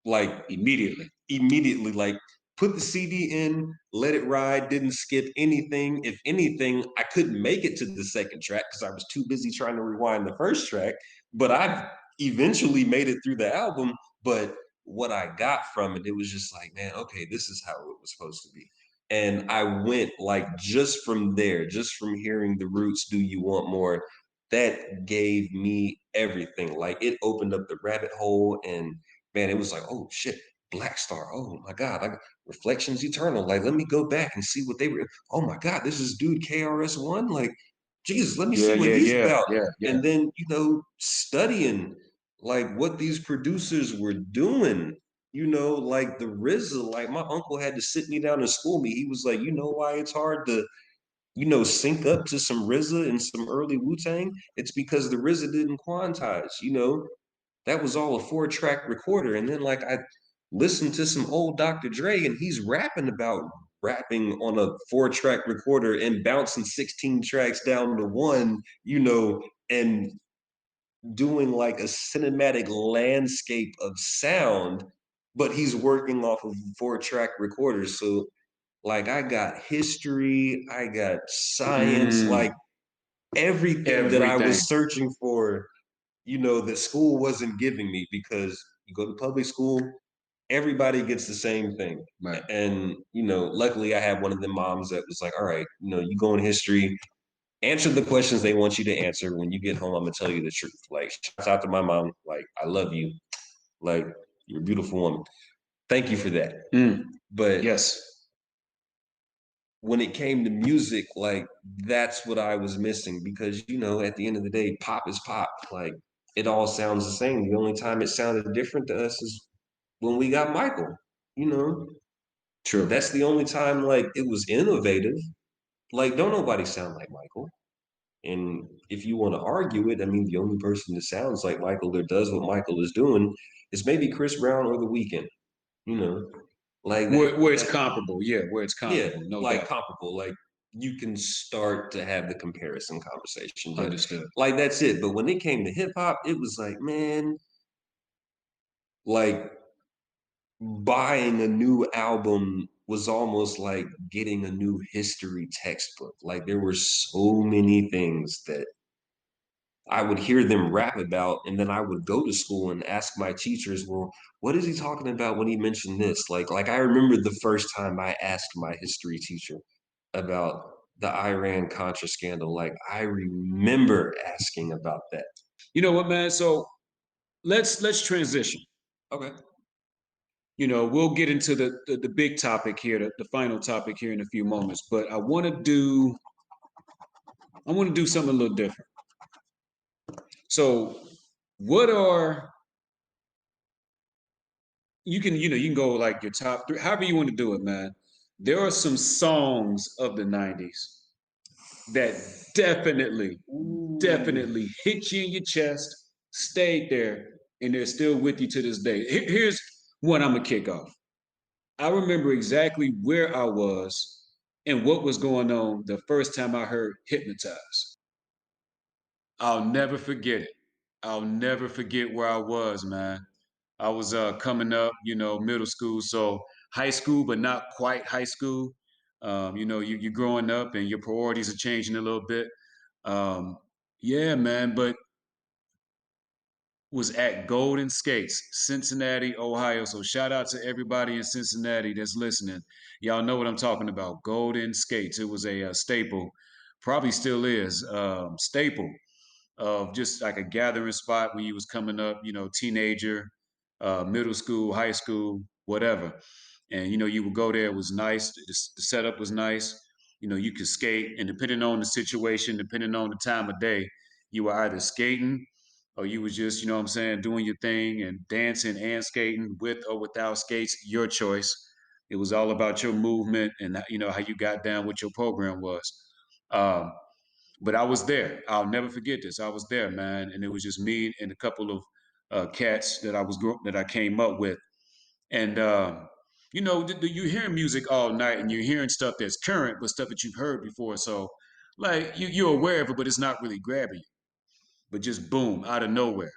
Like Immediately. immediately, like put the CD in, let it ride, didn't skip anything. If anything, I couldn't make it to the second track because I was too busy trying to rewind the first track. But I eventually made it through the album. But what I got from it, it was just like, man, okay, this is how it was supposed to be. And I went like just from there, just from hearing the Roots, Do You Want More? That gave me everything. Like it opened up the rabbit hole, and man, it was like, oh shit, Black Star. Oh my God, like Reflections Eternal. Like, let me go back and see what they were. Oh my God, this is dude KRS-One. Like, Jesus, let me Yeah, see what yeah, he's yeah, about. yeah, yeah. And then, studying like what these producers were doing, like the RZA, like my uncle had to sit me down and school me. He was like, you know why it's hard to, sync up to some RZA and some early Wu-Tang? It's because the RZA didn't quantize. That was all a 4-track recorder. And then like I listened to some old Dr. Dre and he's rapping about rapping on a 4-track recorder and bouncing 16 tracks down to one, and doing like a cinematic landscape of sound, but he's working off of 4-track recorders. So like I got history, I got science, like everything that I Everything. was searching for, that school wasn't giving me because you go to public school, everybody gets the same thing. Right. And, luckily I had one of the moms that was like, all right, you go in history, answer the questions they want you to answer. When you get home, I'm gonna tell you the truth. Like, shouts out to my mom. Like, I love you. Like, you're a beautiful woman. Thank you for that. Mm. But Yes. when it came to music, like that's what I was missing because at the end of the day, pop is pop. Like it all sounds the same. The only time it sounded different to us is when we got Michael. You know, True. that's the only time like it was innovative. Like don't nobody sound like Michael. And if you want to argue it, I mean, the only person that sounds like Michael or does what Michael is doing is maybe Chris Brown or The Weeknd. You know, like Where it's that comparable. Yeah, where it's yeah, comparable. No like doubt. comparable. Like you can start to have the comparison conversation, but Understood. like that's it. But when it came to hip hop, it was like, man, like buying a new album was almost like getting a new history textbook. Like there were so many things that I would hear them rap about, and then I would go to school and ask my teachers, well, what is he talking about when he mentioned this? Like I remember the first time I asked my history teacher about the Iran Contra scandal. Like I remember asking about that. You know what, man? So let's transition. Okay. We'll get into the big topic here, the final topic here in a few moments. But I want to do something a little different. So, what are you can go like your top three, however you want to do it, man. There are some songs of the '90s that definitely, Ooh. definitely hit you in your chest, stayed there, and they're still with you to this day. Here's one I'm gonna kick off. I remember exactly where I was and what was going on the first time I heard Hypnotize. I'll never forget it. I'll never forget where I was, man. I was coming up, middle school, so high school, but not quite high school. You're growing up and your priorities are changing a little bit. Um, yeah, man, but was at Golden Skates, Cincinnati, Ohio. So shout out to everybody in Cincinnati that's listening. Y'all know what I'm talking about. Golden Skates. It was a staple, probably still is, staple of just like a gathering spot when you was coming up, teenager, middle school, high school, whatever. And you would go there. It was nice. The setup was nice. you could skate, and depending on the situation, depending on the time of day, you were either skating or you was just, what I'm saying, doing your thing and dancing and skating with or without skates, your choice. It was all about your movement and how you got down, what your program was. Um, but I was there. I'll never forget this. I was there, man, and it was just me and a couple of cats that I came up with, and you're hearing music all night, and you're hearing stuff that's current, but stuff that you've heard before. So, like you're aware of it, but it's not really grabbing you. But just boom, out of nowhere,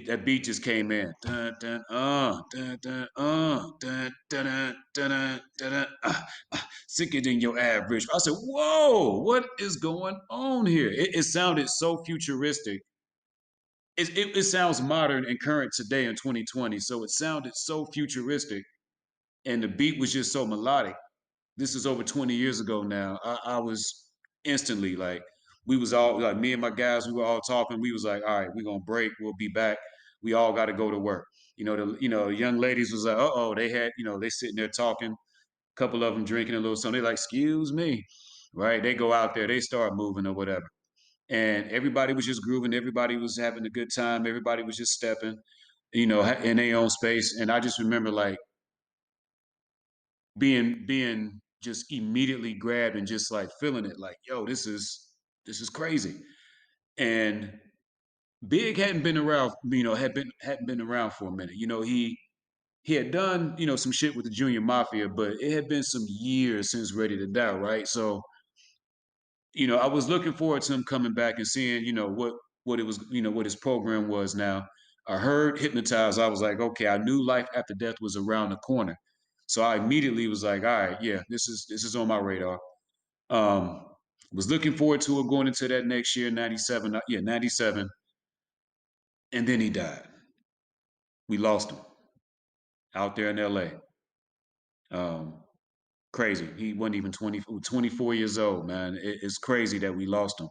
that beat just came in. Dun, dun, dun, dun, dun, dun, dun, dun, sicker than your average. I said, "Whoa, what is going on here?" It sounded so futuristic. It sounds modern and current today in 2020. So it sounded so futuristic, and the beat was just so melodic. This is over 20 years ago now. I was instantly like, we was all like, me and my guys, we were all talking. We was like, all right, we're gonna break. We'll be back. We all got to go to work. The young ladies was like, they had, they sitting there talking. A couple of them drinking a little something. They like, excuse me, right? They go out there, they start moving or whatever, and everybody was just grooving. Everybody was having a good time. Everybody was just stepping, in their own space. And I just remember like being just immediately grabbed and just like feeling it like, yo, this is crazy. And Big hadn't been around, hadn't been around for a minute. He had done, some shit with the Junior Mafia, but it had been some years since Ready to Die, right? So, I was looking forward to him coming back and seeing, what it was, what his program was now. I heard Hypnotized. I was like, okay, I knew Life After Death was around the corner. So I immediately was like, all right, yeah, this is on my radar. Um, was looking forward to it going into that next year, 97. Yeah, 97. And then he died. We lost him out there in LA. Um, crazy. He wasn't even 24 years old, man. It's crazy that we lost him.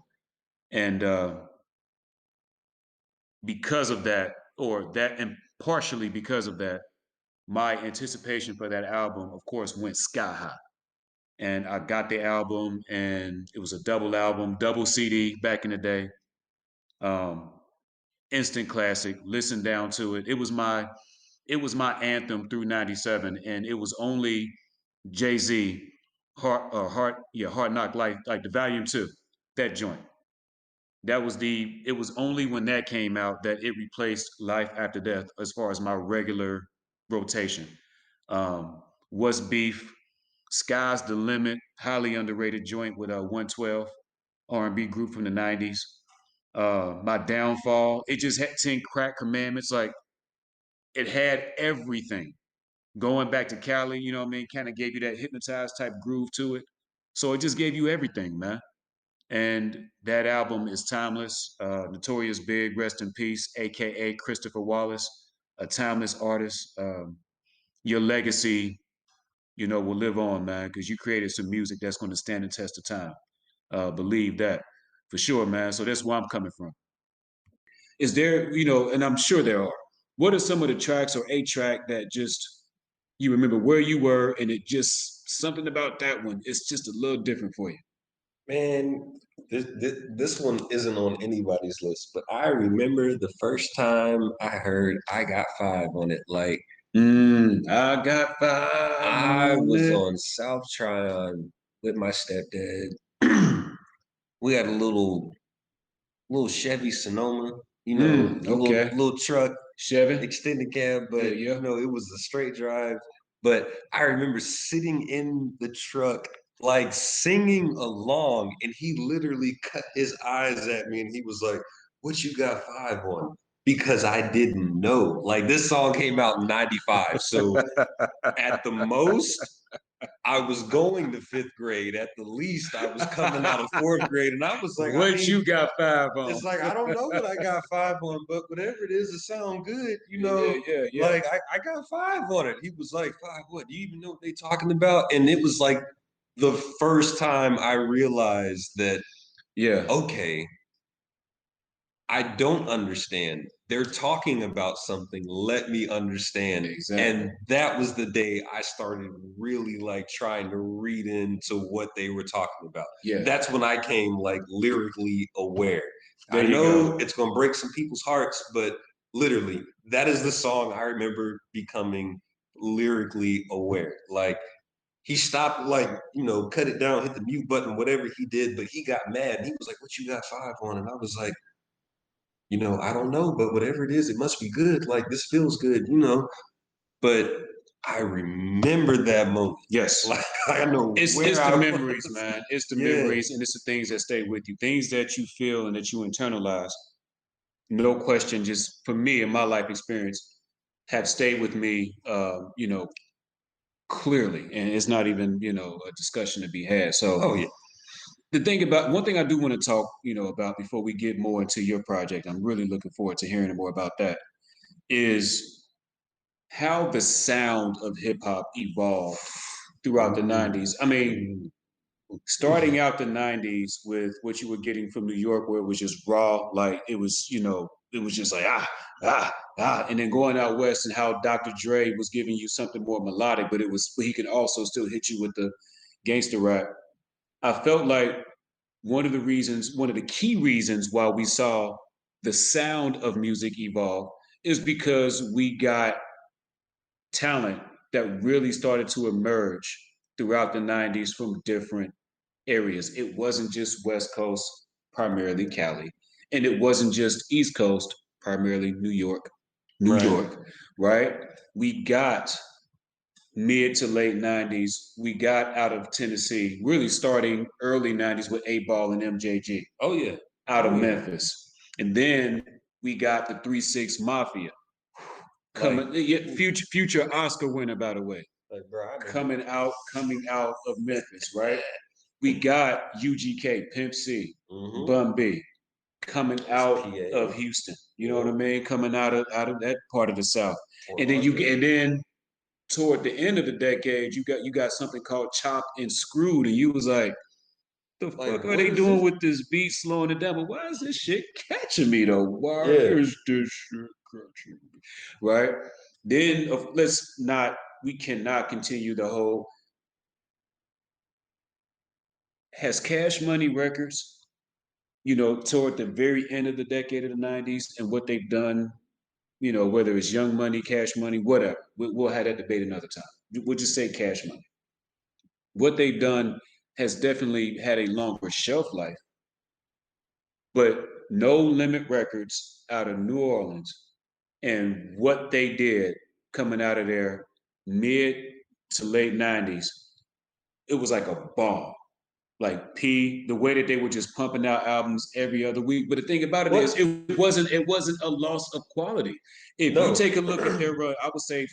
And because of that, and partially because of that, my anticipation for that album, of course, went sky high. And I got the album, and it was a double album, double CD back in the day. Um, instant classic. Listen down to it. It was my anthem through '97, and it was only Jay-Z, Hard Knock Life, like the Volume 2, that joint. It was only when that came out that it replaced Life After Death as far as my regular rotation. What's Beef, Sky's the Limit, highly underrated joint with a 112 R&B group from the '90s. My Downfall, it just had 10 crack commandments. Like, it had everything. Going back to Cali, you know what I mean, kind of gave you that hypnotized type groove to it. So it just gave you everything, man. And that album is timeless. Notorious Big, rest in peace, aka Christopher Wallace, a timeless artist. Your legacy, will live on, man, because you created some music that's going to stand the test of time. Believe that for sure, man. So that's where I'm coming from. Is there, and I'm sure there are. What are some of the tracks or a track that just you remember where you were, and it just something about that one? It's just a little different for you. Man, this one isn't on anybody's list, but I remember the first time I heard I Got Five on it. Like, I got five I on was it. on South Tryon with my stepdad. We had a little Chevy Sonoma, little Okay. little truck, Chevy. extended cab, Yeah, but yeah. it was a straight drive. But I remember sitting in the truck, like singing along, and he literally cut his eyes at me and he was like, "What you got five on?" Because I didn't know. Like, this song came out in '95. So at the most, I was going to fifth grade. At the least, I was coming out of fourth grade. And I was like, I What mean, you got five on? it's like, I don't know what I got five on, but whatever it is, it sound good. Yeah, yeah, yeah. Like, I got five on it. He was like, five what? Do you even know what they talking about? And it was like the first time I realized that, Yeah. okay, I don't understand. they're talking about something. Let me understand. Exactly. And that was the day I started really like trying to read into what they were talking about. Yeah. That's when I came like lyrically aware. There I you know go. it's gonna break some people's hearts, but literally, that is the song I remember becoming lyrically aware. Like he stopped, like, cut it down, hit the mute button, whatever he did, but he got mad and he was like, "What you got 5 on?" And I was like, I don't know, but whatever it is, it must be good. Like this feels good. But I remember that moment. Yes. Like I know It's where the I memories, was. man. It's the Yeah. memories and it's the things that stay with you. Things that you feel and that you internalize. No question, just for me in my life experience, have stayed with me clearly. And it's not even, a discussion to be had. So Oh yeah. one thing I do want to talk, about before we get more into your project, I'm really looking forward to hearing more about that, is how the sound of hip hop evolved throughout the 90's. I mean, starting out the 90's with what you were getting from New York, where it was just raw, like it was, it was just like, and then going out west and how Dr. Dre was giving you something more melodic, but he could also still hit you with the gangster rap. I felt like one of the key reasons why we saw the sound of music evolve is because we got talent that really started to emerge throughout the 90's from different areas. It wasn't just West Coast, primarily Cali, and it wasn't just East Coast, primarily New Right. York, right? We got mid to late 90's. We got out of Tennessee, really starting early 90's with 8 Ball and MJG. Oh yeah. Out of Memphis. And then we got the 3-6 Mafia coming. Future Oscar winner, by the way. Like, bro, coming out of Memphis, right? We got UGK, Pimp C, Bun B, coming out of Houston. You know what I mean? Coming out of that part of the South. And then toward the end of the decade, you got something called Chopped and Screwed, and you was like, the fuck are they doing with this beat slowing it down? But why is this shit catching me though? Why is this shit catching me? Right? Then we cannot continue the whole has Cash Money Records, toward the very end of the decade of the 90's and what they've done, whether it's Young Money, Cash Money, whatever. We'll have that debate another time. We'll just say Cash Money. What they've done has definitely had a longer shelf life, but No Limit Records out of New Orleans and what they did coming out of there mid to late 90's, it was like a bomb. Like the way that they were just pumping out albums every other week. But the thing about it is, it wasn't a loss of quality. If you take a look at their run, I would say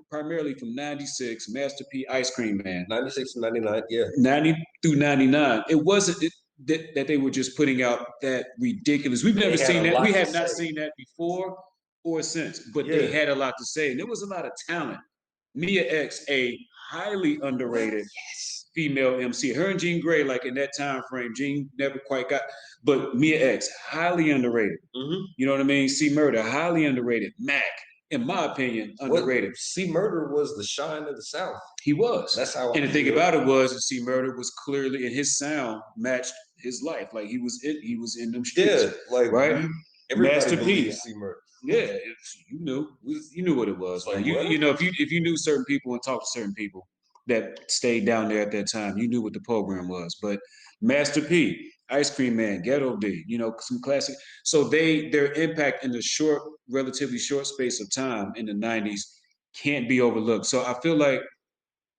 primarily from '96, Master P, Ice Cream Man, 96 to 99, yeah, 90 through '99. It wasn't that they were just putting out that ridiculous. We've never seen that. We have not seen that before or since. But they had a lot to say, and there was a lot of talent. Mia X, a highly underrated female MC. Her and Jean Grey, like in that time frame, Jean never quite got, but Mia X, highly underrated. You know what I mean? C Murder, highly underrated. Mac, in my opinion, underrated. C Murder was the shine of the South. He was. That's how. And the thing about it was, C Murder was clearly, and his sound matched his life. Like he was in them streets. Yeah, like right. Master P. C Murder. Yeah, you knew what it was. Like, if you knew certain people and talked to certain people that stayed down there at that time, you knew what the program was. But Master P, Ice Cream Man, Ghetto D, some classic. So their impact in the relatively short space of time in the 90's can't be overlooked. So I feel like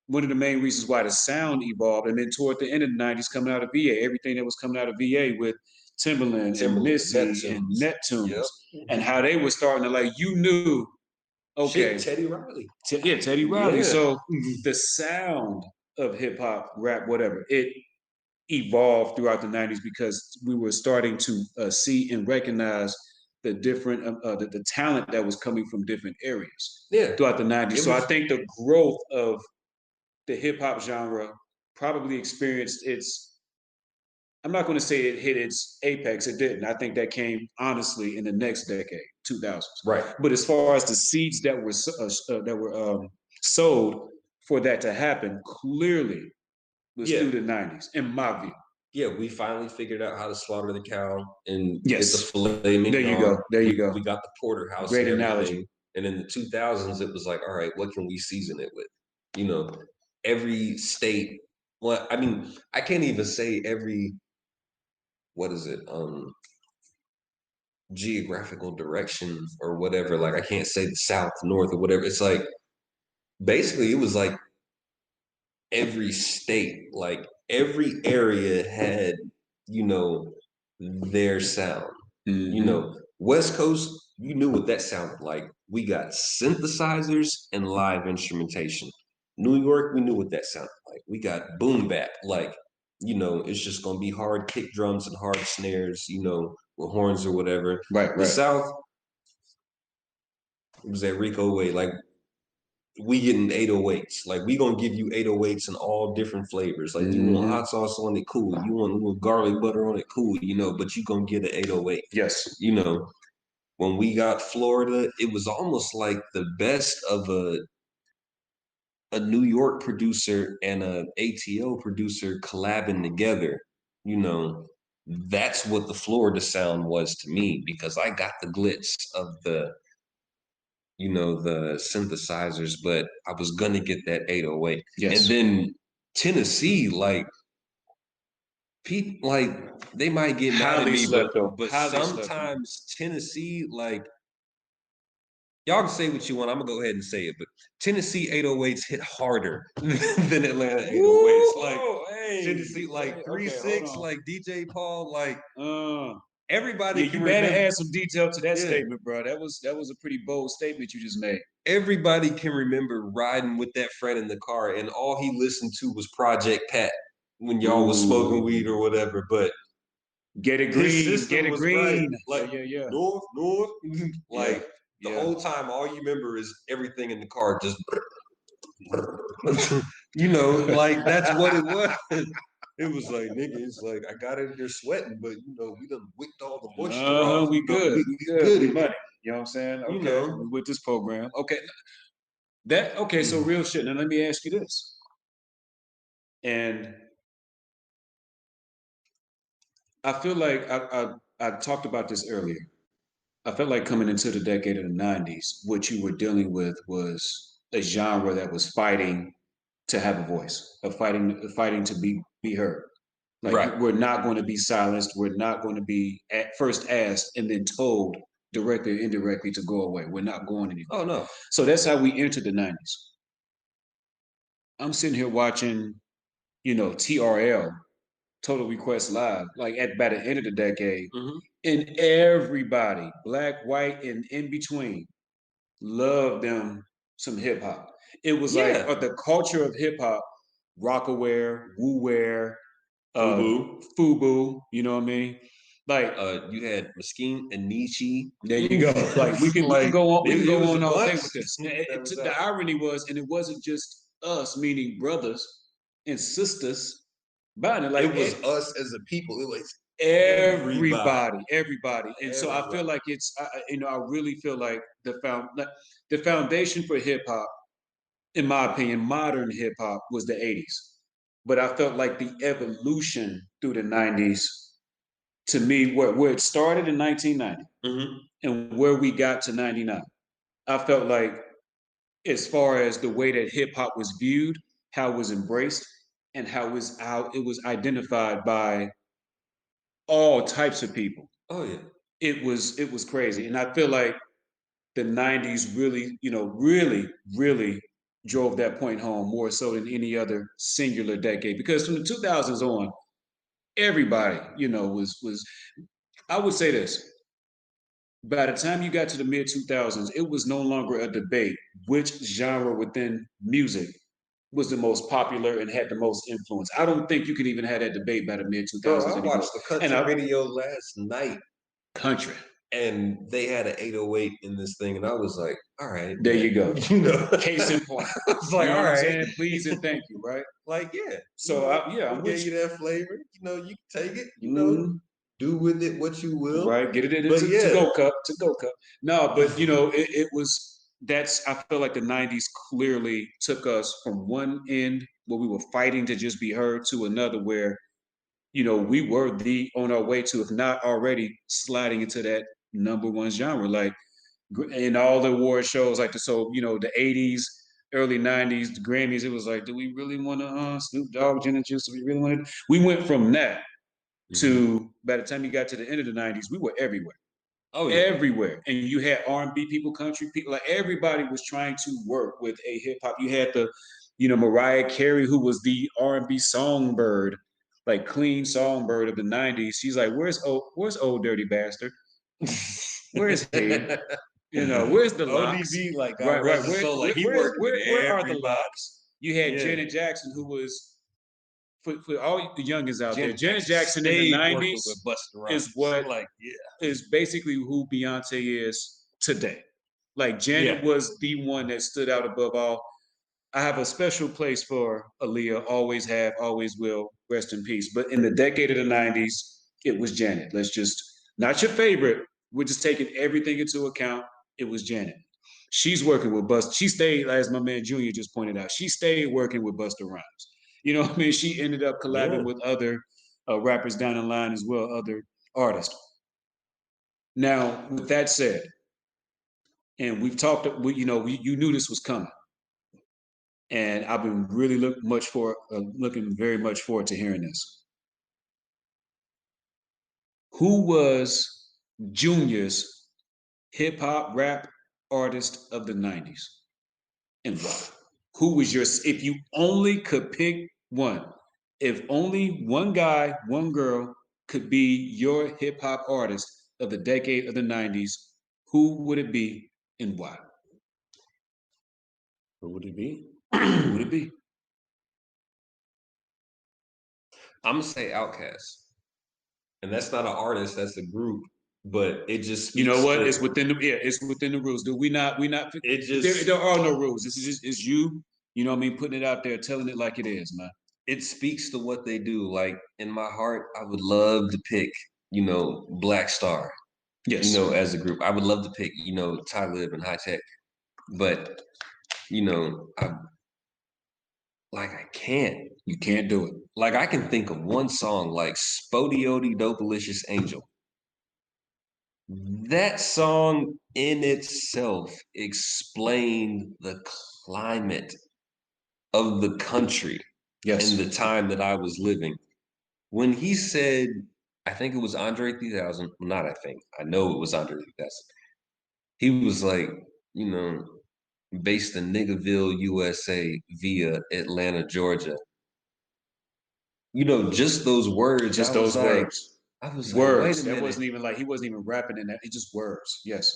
one of the main reasons why the sound evolved, and then toward the end of the 90's coming out of VA, everything that was coming out of VA with Timberland and Missy and Neptunes, and how they were starting to okay. Teddy Riley. Teddy Riley. Yeah. So the sound of hip hop, rap, whatever, it evolved throughout the 90's because we were starting to see and recognize the different the talent that was coming from different areas throughout the 90's. So I think the growth of the hip hop genre probably experienced I'm not going to say it hit its apex. It didn't. I think that came honestly in the next decade. 2000s. Right. But as far as the seeds that were sowed for that to happen, clearly was through the 90s, in my view. Yeah, we finally figured out how to slaughter the cow and Yes. get the filet mignon. There you go. There you go. We got the porterhouse. Great and analogy. And in the 2000s, it was like, all right, what can we season it with? You know, every state. Well, I mean, I can't even say every. What is it? Geographical direction or whatever. Like, I can't say the South, North, or whatever. It's like basically, it was like every state, like every area had, you know, their sound. Mm-hmm. You know, West Coast, you knew what that sounded like. We got synthesizers and live instrumentation. New York, we knew what that sounded like. We got boom bap, like, you know, it's just gonna be hard kick drums and hard snares, you know, with horns or whatever. Right, The right. South, it was that Rico way, like we getting 808s. Like we gonna give you 808s in all different flavors. Like you want hot sauce on it, cool. You want a little garlic butter on it, cool. You know, but you gonna get an 808. Yes. You know, when we got Florida, it was almost like the best of a New York producer and a ATO producer collabing together. You know, that's what the Florida sound was to me because I got the glitz of the the synthesizers, but I was gonna get that 808. Yes. And then Tennessee, like people like they might get mad at me, but sometimes Tennessee, like y'all can say what you want. I'm gonna go ahead and say it, but Tennessee 808s hit harder than Atlanta 808s. Like Tennessee, like 3-6, like DJ Paul, like everybody. Yeah, you better add some detail to that statement, bro. That was a pretty bold statement you just made. Everybody can remember riding with that friend in the car, and all he listened to was Project Pat when y'all was smoking weed or whatever. But get it green, get it green. Right. Like north, like the whole time, all you remember is everything in the car just. You know, like that's what it was. It was like, nigga, it's like I got in here sweating, but you know, we done wicked all the moisture off. We good. We good. Money. You know what I'm saying? Okay. You know, with this program. Okay. So real shit. Now let me ask you this. And I feel like I talked about this earlier. I felt like coming into the decade of the 90s, what you were dealing with was a genre that was fighting to have a voice, fighting to be heard. Like we're not going to be silenced. We're not going to be at first asked and then told directly or indirectly to go away. We're not going anywhere. Oh no. So that's how we entered the 90s. I'm sitting here watching, TRL, Total Request Live, like by the end of the decade, and everybody, black, white, and in between, loved them some hip hop. It was like the culture of hip hop, rockaware, woo-wear, FUBU, you know what I mean? Like you had Mesquite and Nietzsche. There you go. Like we can go on. We can go on all day with this. The irony was, and it wasn't just us, meaning brothers and sisters, buying it. Like it was us as a people. It was everybody. And so I feel like it's, I really feel like the foundation for hip hop, in my opinion, modern hip hop was the '80s. But I felt like the evolution through the '90s, to me, where it started in 1990 and where we got to 99, I felt like as far as the way that hip hop was viewed, how it was embraced, and how it was identified by all types of people. Oh yeah. It was crazy. And I feel like the 90s really, really drove that point home more so than any other singular decade. Because from the 2000s on, everybody, was I would say this. By the time you got to the mid 2000s, it was no longer a debate which genre within music was the most popular and had the most influence. I don't think you could even have that debate by the mid 2000s. Bro, I watched the country video last night. Country. And they had an 808 in this thing, and I was like, all right. There you go. Case in point. I was like, all right. Please and thank you, right? Like, yeah. So, I gave you that flavor. You can take it. do with it what you will. Right, get it in But to go cup, to go cup. No, but it was that's I feel like the '90s clearly took us from one end where we were fighting to just be heard to another where we were on our way to, if not already, sliding into that number one genre. Like in all the award shows, like the '80s, early '90s, the Grammys, it was like, do we really want to Snoop Dogg, Gin and Juice? Do we really want to? We went from that to by the time you got to the end of the '90s, we were everywhere. Oh yeah. Everywhere, and you had R&B people, country people, like everybody was trying to work with a hip hop. You had Mariah Carey, who was the R&B songbird, like clean songbird of the '90s. She's like, where's old dirty bastard? Where's he? Where's the locks? ODB, like God Right, rest right. his soul, like he Where's worked with where are the everybody. locks? You had Yeah. Janet Jackson, who was for all the youngins out there. Janet Jackson Jackson in the working with '90s Busta Rhymes. is what like is basically who Beyonce is today. Like Janet Yeah. was the one that stood out above all. I have a special place for Aaliyah, always have, always will, rest in peace. But in the decade of the '90s, it was Janet. Let's just, not your favorite, we're just taking everything into account. It was Janet. She's working with Busta. She stayed, as my man Junior just pointed out, she stayed working with Busta Rhymes. You know what I mean? She ended up collabing Yeah. with other rappers down the line as well, other artists. Now, with that said, and we've talked, you knew this was coming, and I've been really looking very much forward to hearing this. Who was Junior's hip hop rap artist of the '90s, and why? Who was if you only could pick one, if only one guy, one girl could be your hip hop artist of the decade of the '90s, who would it be and why? Who would it be? Who would it be? I'm gonna say Outkast, and that's not an artist, that's a group, but it just speaks. You know what? It's within the rules. Do we not? It just there are no rules. This is just it's you. You know what I mean? Putting it out there, telling it like it is, man. it speaks to what they do. Like in my heart, I would love to pick, Black Star, Yes. as a group. I would love to pick, Talib and High Tech, but I can't. You can't do it. Like I can think of one song like Spodioti Dopalicious Angel. That song in itself explained the climate of the country Yes. in the time that I was living. When he said, I think it was Andre 3000, not I think, I know it was Andre 3000. He was like, you know, based in Niggerville, USA via Atlanta, Georgia. Just those words. Just those words. I was Words. like, wait a minute. That wasn't even like he wasn't even rapping in that. It's just words. Yes.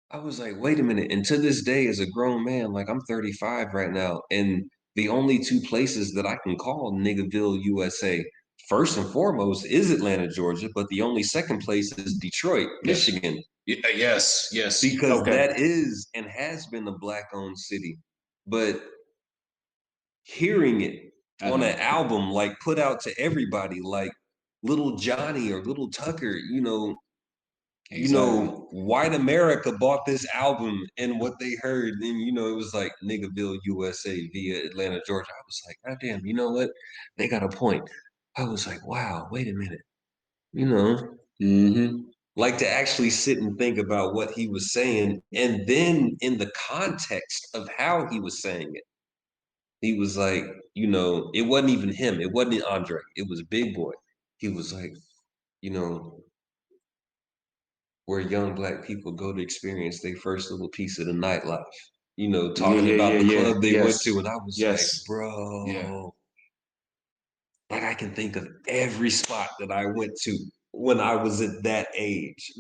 I was like, wait a minute. And to this day, as a grown man, like I'm 35 right now, and the only two places that I can call Niggerville, USA, first and foremost, is Atlanta, Georgia, but the only second place is Detroit, Yes. Michigan. Yes. Yes. Because that is and has been a black-owned city. But hearing it on an album, like put out to everybody, like Little Johnny or Little Tucker, Exactly. white America bought this album and what they heard, and it was like Niggerville, USA via Atlanta, Georgia. I was like, God damn, you know what? They got a point. I was like, wow, wait a minute. Like to actually sit and think about what he was saying, and then in the context of how he was saying it, he was like, it wasn't even him, it wasn't Andre, it was Big Boy. He was like, you know, where young black people go to experience their first little piece of the nightlife. Talking about the club they went to, and I was like, bro, like I can think of every spot that I went to when I was at that age.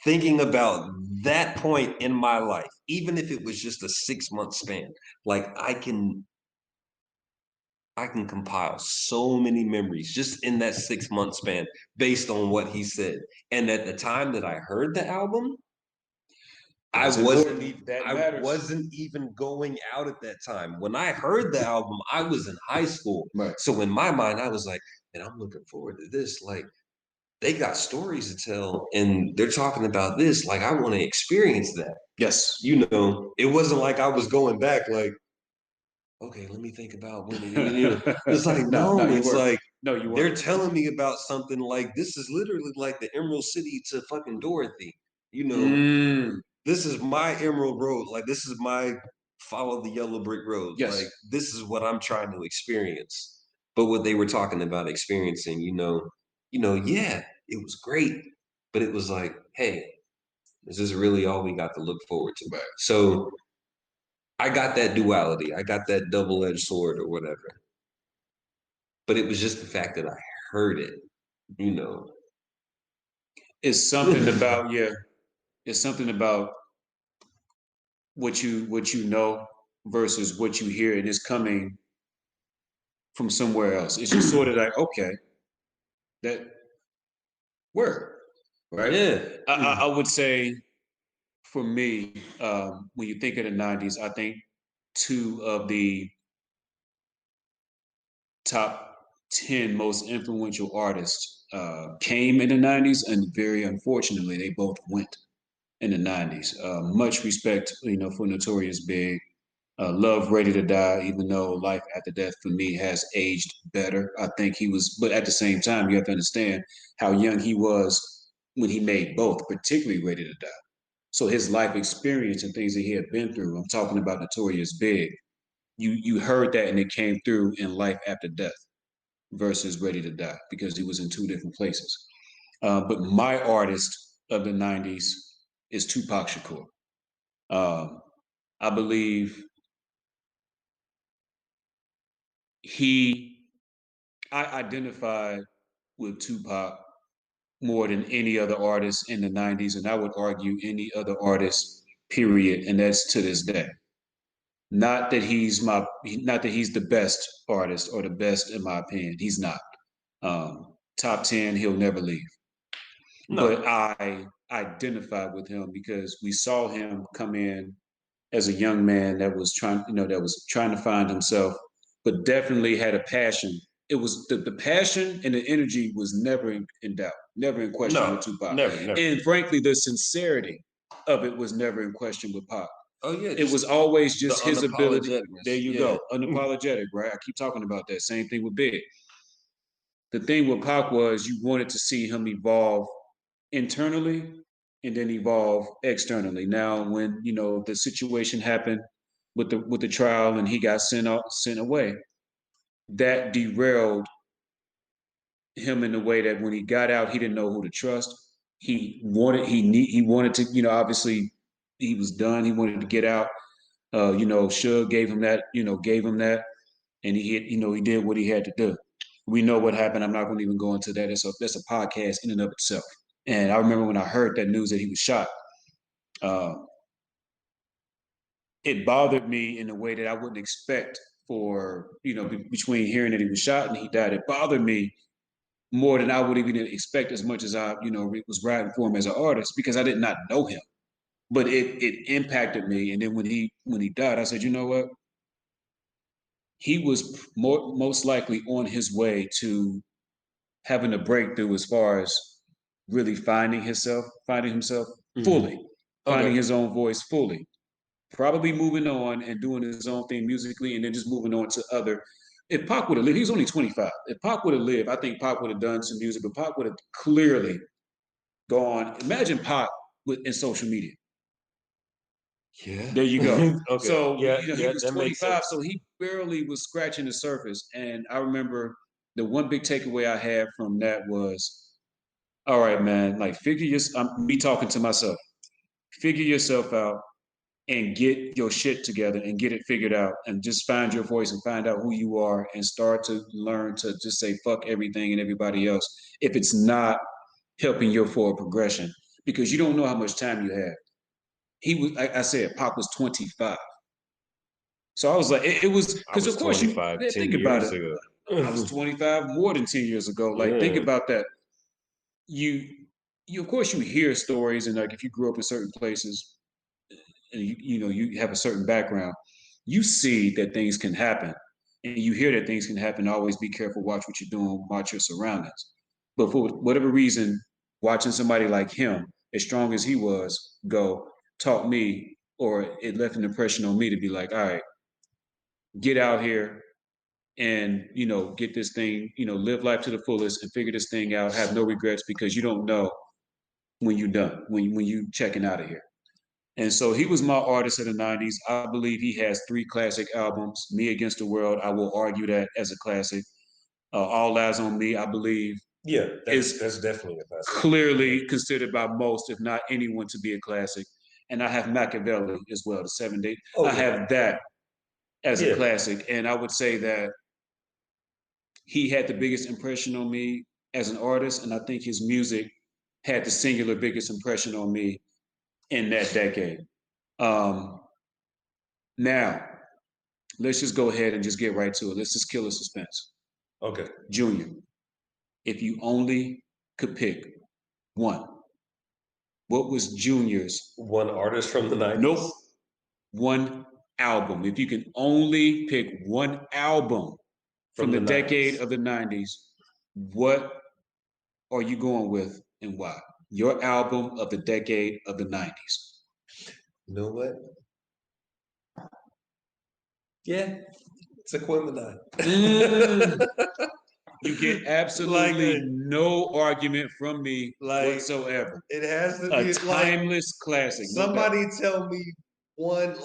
Thinking about that point in my life, even if it was just a 6-month span, like I can compile so many memories just in that 6-month span based on what he said. And at the time that I heard the album, I wasn't even going out at that time. When I heard the album, I was in high school. Right. So in my mind, I was like, and I'm looking forward to this. Like, they got stories to tell, and they're talking about this. Like, I want to experience that. Yes. It wasn't like I was going back, like, okay, let me think about when it's like, No, no, you it's weren't. like No, you they're weren't. telling me about something like this is literally like the Emerald City to fucking Dorothy. You know, Mm, this is my Emerald Road. Like, this is my follow the yellow brick road. Like, yes. this is what I'm trying to experience. But what they were talking about experiencing, yeah, it was great. But it was like, hey, this is really all we got to look forward to. Right. So I got that duality. I got that double-edged sword or whatever. But it was just the fact that I heard it, you know. It's something about yeah. It's something about what you know versus what you hear, and it's coming from somewhere else. It's just sort of like, okay, that word, right? Yeah. I would say for me, when you think of the '90s, I think two of the top 10 most influential artists came in the '90s, and very unfortunately, they both went in the '90s. Much respect, for Notorious Big. Love Ready to Die, even though Life After Death for me has aged better. I think he was, but at the same time, you have to understand how young he was when he made both, particularly Ready to Die. So his life experience and things that he had been through, I'm talking about Notorious Big, you heard that and it came through in Life After Death versus Ready to Die because he was in two different places. But my artist of the '90s is Tupac Shakur. Um, I believe he, I identified with Tupac more than any other artist in the '90s, and I would argue any other artist, period. And that's to this day. Not that he's the best artist or the best in my opinion. He's not. Top 10, he'll never leave. No. But I identified with him because we saw him come in as a young man that was trying to find himself, but definitely had a passion. It was the passion and the energy was never in doubt, never in question with No. Tupac. Never, never. And frankly, the sincerity of it was never in question with Pac. Oh yeah, It just was always the just his ability. There unapologeticness. you Yeah. go. Unapologetic, right? I keep talking about that. Same thing with Big. The thing with Pac was you wanted to see him evolve internally and then evolve externally. Now, when the situation happened with the trial and he got sent away, that derailed him in the way that when he got out, he didn't know who to trust. He wanted to obviously he was done. He wanted to get out. Suge gave him that, and he did what he had to do. We know what happened. I'm not going to even go into that. That's a podcast in and of itself. And I remember when I heard that news that he was shot, uh, it bothered me in a way that I wouldn't expect for, between hearing that he was shot and he died. It bothered me more than I would even expect as much as I, was riding for him as an artist because I did not know him. But it impacted me. And then when he died, I said, you know what? He was most likely on his way to having a breakthrough as far as really finding himself Mm-hmm. fully, finding Okay. his own voice fully, probably moving on and doing his own thing musically, and then just moving on to other. If Pac would have lived, he was only 25. If Pac would have lived, I think Pac would have done some music, but Pac would have clearly gone. Imagine Pac in social media. Yeah. There you go. Okay. So Yeah, he yeah, was that makes 25, sense. so he barely was scratching the surface. And I remember the one big takeaway I had from that was, all right, man, like me talking to myself, figure yourself out and get your shit together and get it figured out and just find your voice and find out who you are and start to learn to just say fuck everything and everybody else if it's not helping your forward progression because you don't know how much time you have. He was, like I said, Pop was 25. So I was like, it was I because was of course ten think about years it. ago. I was 25 more than 10 years ago. Like think Yeah. about that. You you of course you hear stories and like if you grew up in certain places and you have a certain background, you see that things can happen and you hear that things can happen. Always be careful, watch what you're doing, watch your surroundings. But for whatever reason, watching somebody like him, as strong as he was, go taught me, or it left an impression on me to be like, all right, get out here and get this thing, live life to the fullest and figure this thing out. Have no regrets because you don't know when you're done, when you checking out of here. And so he was my artist of the 90s. I believe he has three classic albums. Me Against the World, I will argue that as a classic. All Eyes on Me, I believe, Yeah, is that's definitely a classic. clearly considered by most, if not anyone, to be a classic. And I have Machiavelli as well, the 7 Day. Oh, I yeah. have that as a Yeah. classic. And I would say that he had the biggest impression on me as an artist. And I think his music had the singular biggest impression on me in that decade. Um, Now, let's just go ahead and just get right to it. Let's just kill the suspense. Okay. Junior, if you only could pick one, what was Junior's? One artist from the 90s? Nope. One album. If you can only pick one album from the decade 90s. of the 90s, what are you going with and why? Your album of the decade of the 90s. You know what? Yeah, it's Aquemini. You get absolutely no argument from me whatsoever. It has to A be timeless classic. Somebody tell me one,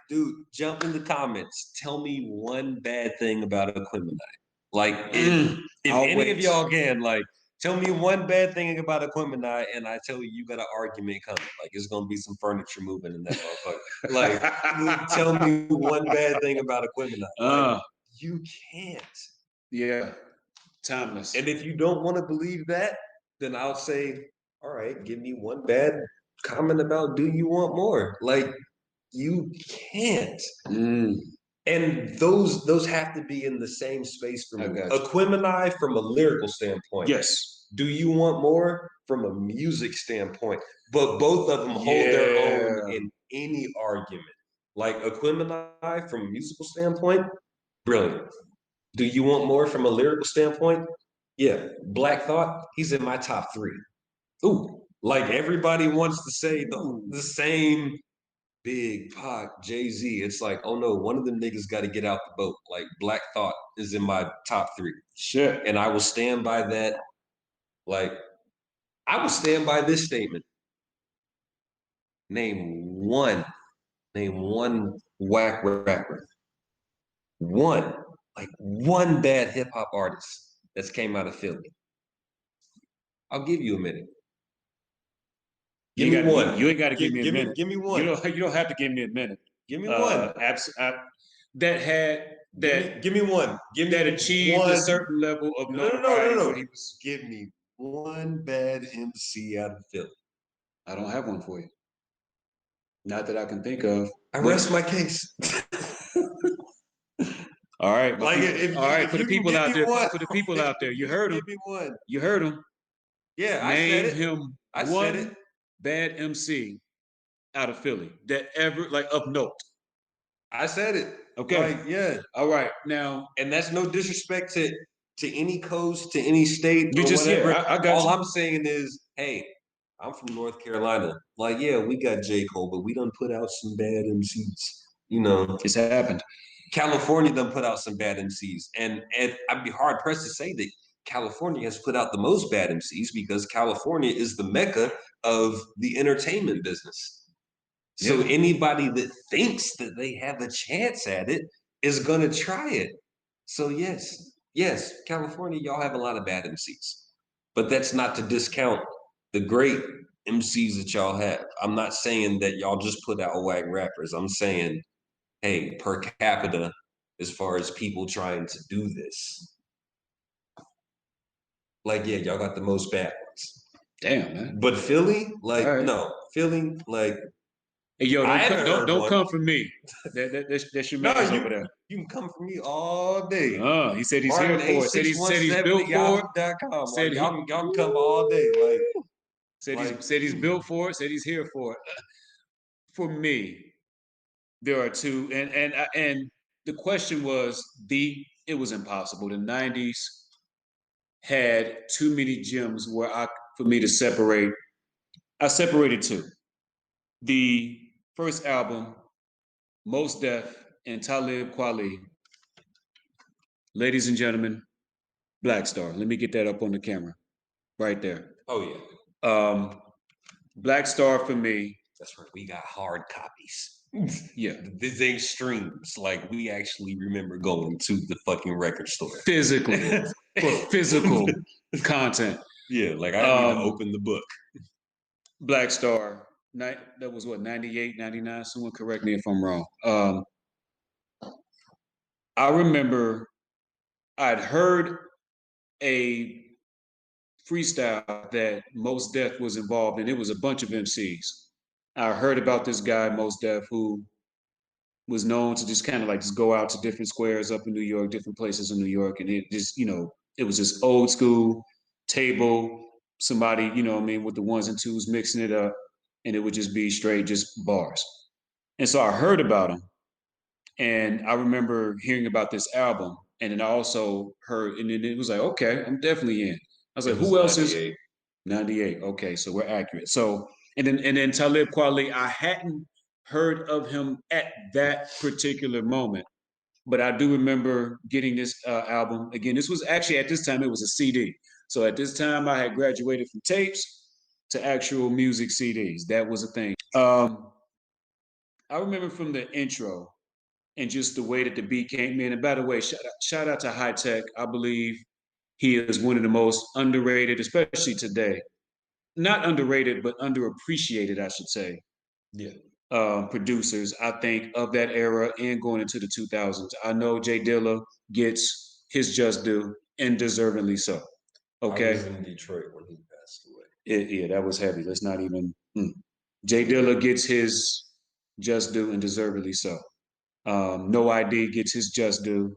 dude, jump in the comments. Tell me one bad thing about Aquemini. If any of y'all can, tell me one bad thing about Aquemini, and I tell you, you got an argument coming. It's gonna be some furniture moving in that motherfucker. Tell me one bad thing about Aquemini. You can't. Yeah, timeless. And if you don't want to believe that, then I'll say, all right, give me one bad comment about Do You Want More? You can't. And those have to be in the same space for me. Aquemini from a lyrical standpoint. Yes. Do You Want More from a music standpoint. But both of them hold their own in any argument. Aquemini from a musical standpoint, brilliant. Do You Want More from a lyrical standpoint? Yeah. Black Thought, he's in my top 3. Ooh. Everybody wants to say the same Big Pac, Jay-Z. It's oh no, one of them niggas got to get out the boat. Black Thought is in my top 3. Shit. And I will stand by that. I will stand by this statement. Name one whack rapper. One bad hip hop artist that's came out of Philly. I'll give you a minute. Give me one. You ain't got to give me a minute. Give me one. You don't have to give me a minute. Give me one. Give me one. That achieved a certain level of notoriety. No. Give me one bad MC out of Philly. I don't have one for you. Not that I can think of. I rest my case. All right. All right. For the people out there, you heard him. Give me one. You heard him. Yeah, I said it. Name him one bad MC out of Philly that ever of note. I said it. Okay. Yeah. All right. Now, and that's no disrespect to any coast, to any state. You just whatever. I got All you. I'm saying is, hey, I'm from North Carolina. Yeah, we got J. Cole, but we done put out some bad MCs. It's happened. California done put out some bad MCs. And I'd be hard pressed to say that California has put out the most bad MCs because California is the mecca of the entertainment business. So anybody that thinks that they have a chance at it is going to try it. So yes, California, y'all have a lot of bad MCs. But that's not to discount the great MCs that y'all have. I'm not saying that y'all just put out whack rappers. I'm saying, hey, per capita, as far as people trying to do this. Y'all got the most bad ones. Damn, man. But Philly, no. Philly, hey, yo, don't come for me. That's your man over there. You can come for me all day. He said he's here for it. Said he's built for it. Said y'all can come all day. Said he's built for it. Said he's here for it. For me, there are two, and the question was it was impossible. The 90s had too many gems for me to separate. I separated two. The first album, Mos Def and Talib Kweli. Ladies and gentlemen, Black Star. Let me get that up on the camera. Right there. Oh yeah. Black Star for me. That's right. We got hard copies. Yeah. This ain't streams. Like we actually remember going to the fucking record store. Physically. For physical content. Yeah, like I need to open the book. Black Star. That was what, 98, 99? Someone correct me if I'm wrong. I remember I'd heard a freestyle that Mos Def was involved in. It was a bunch of MCs. I heard about this guy, Mos Def, who was known to just kind of like just go out to different squares up in New York, different places in New York, and it just, it was just old school table, somebody, with the ones and twos mixing it up, and it would just be straight just bars. And so I heard about him, and I remember hearing about this album, and then I also heard, and then it was like, okay, I'm definitely in. I was like, who else 98. Is 98? Okay, so we're accurate. So and then Talib Kweli, I hadn't heard of him at that particular moment, but I do remember getting this album. Again, this was actually at this time it was a CD. So at this time I had graduated from tapes to actual music CDs. That was a thing. I remember from the intro and just the way that the beat came in. And by the way, shout out to High Tech. I believe he is one of the most underrated, especially today. Not underrated, but underappreciated, I should say. Yeah. Producers, I think, of that era and going into the 2000s. I know Jay Dilla gets his just due, and deservingly so. Okay. I was in Detroit when he passed away. Yeah, that was heavy. Let's not even. Jay Dilla gets his just due, and deservedly so. No ID gets his just due,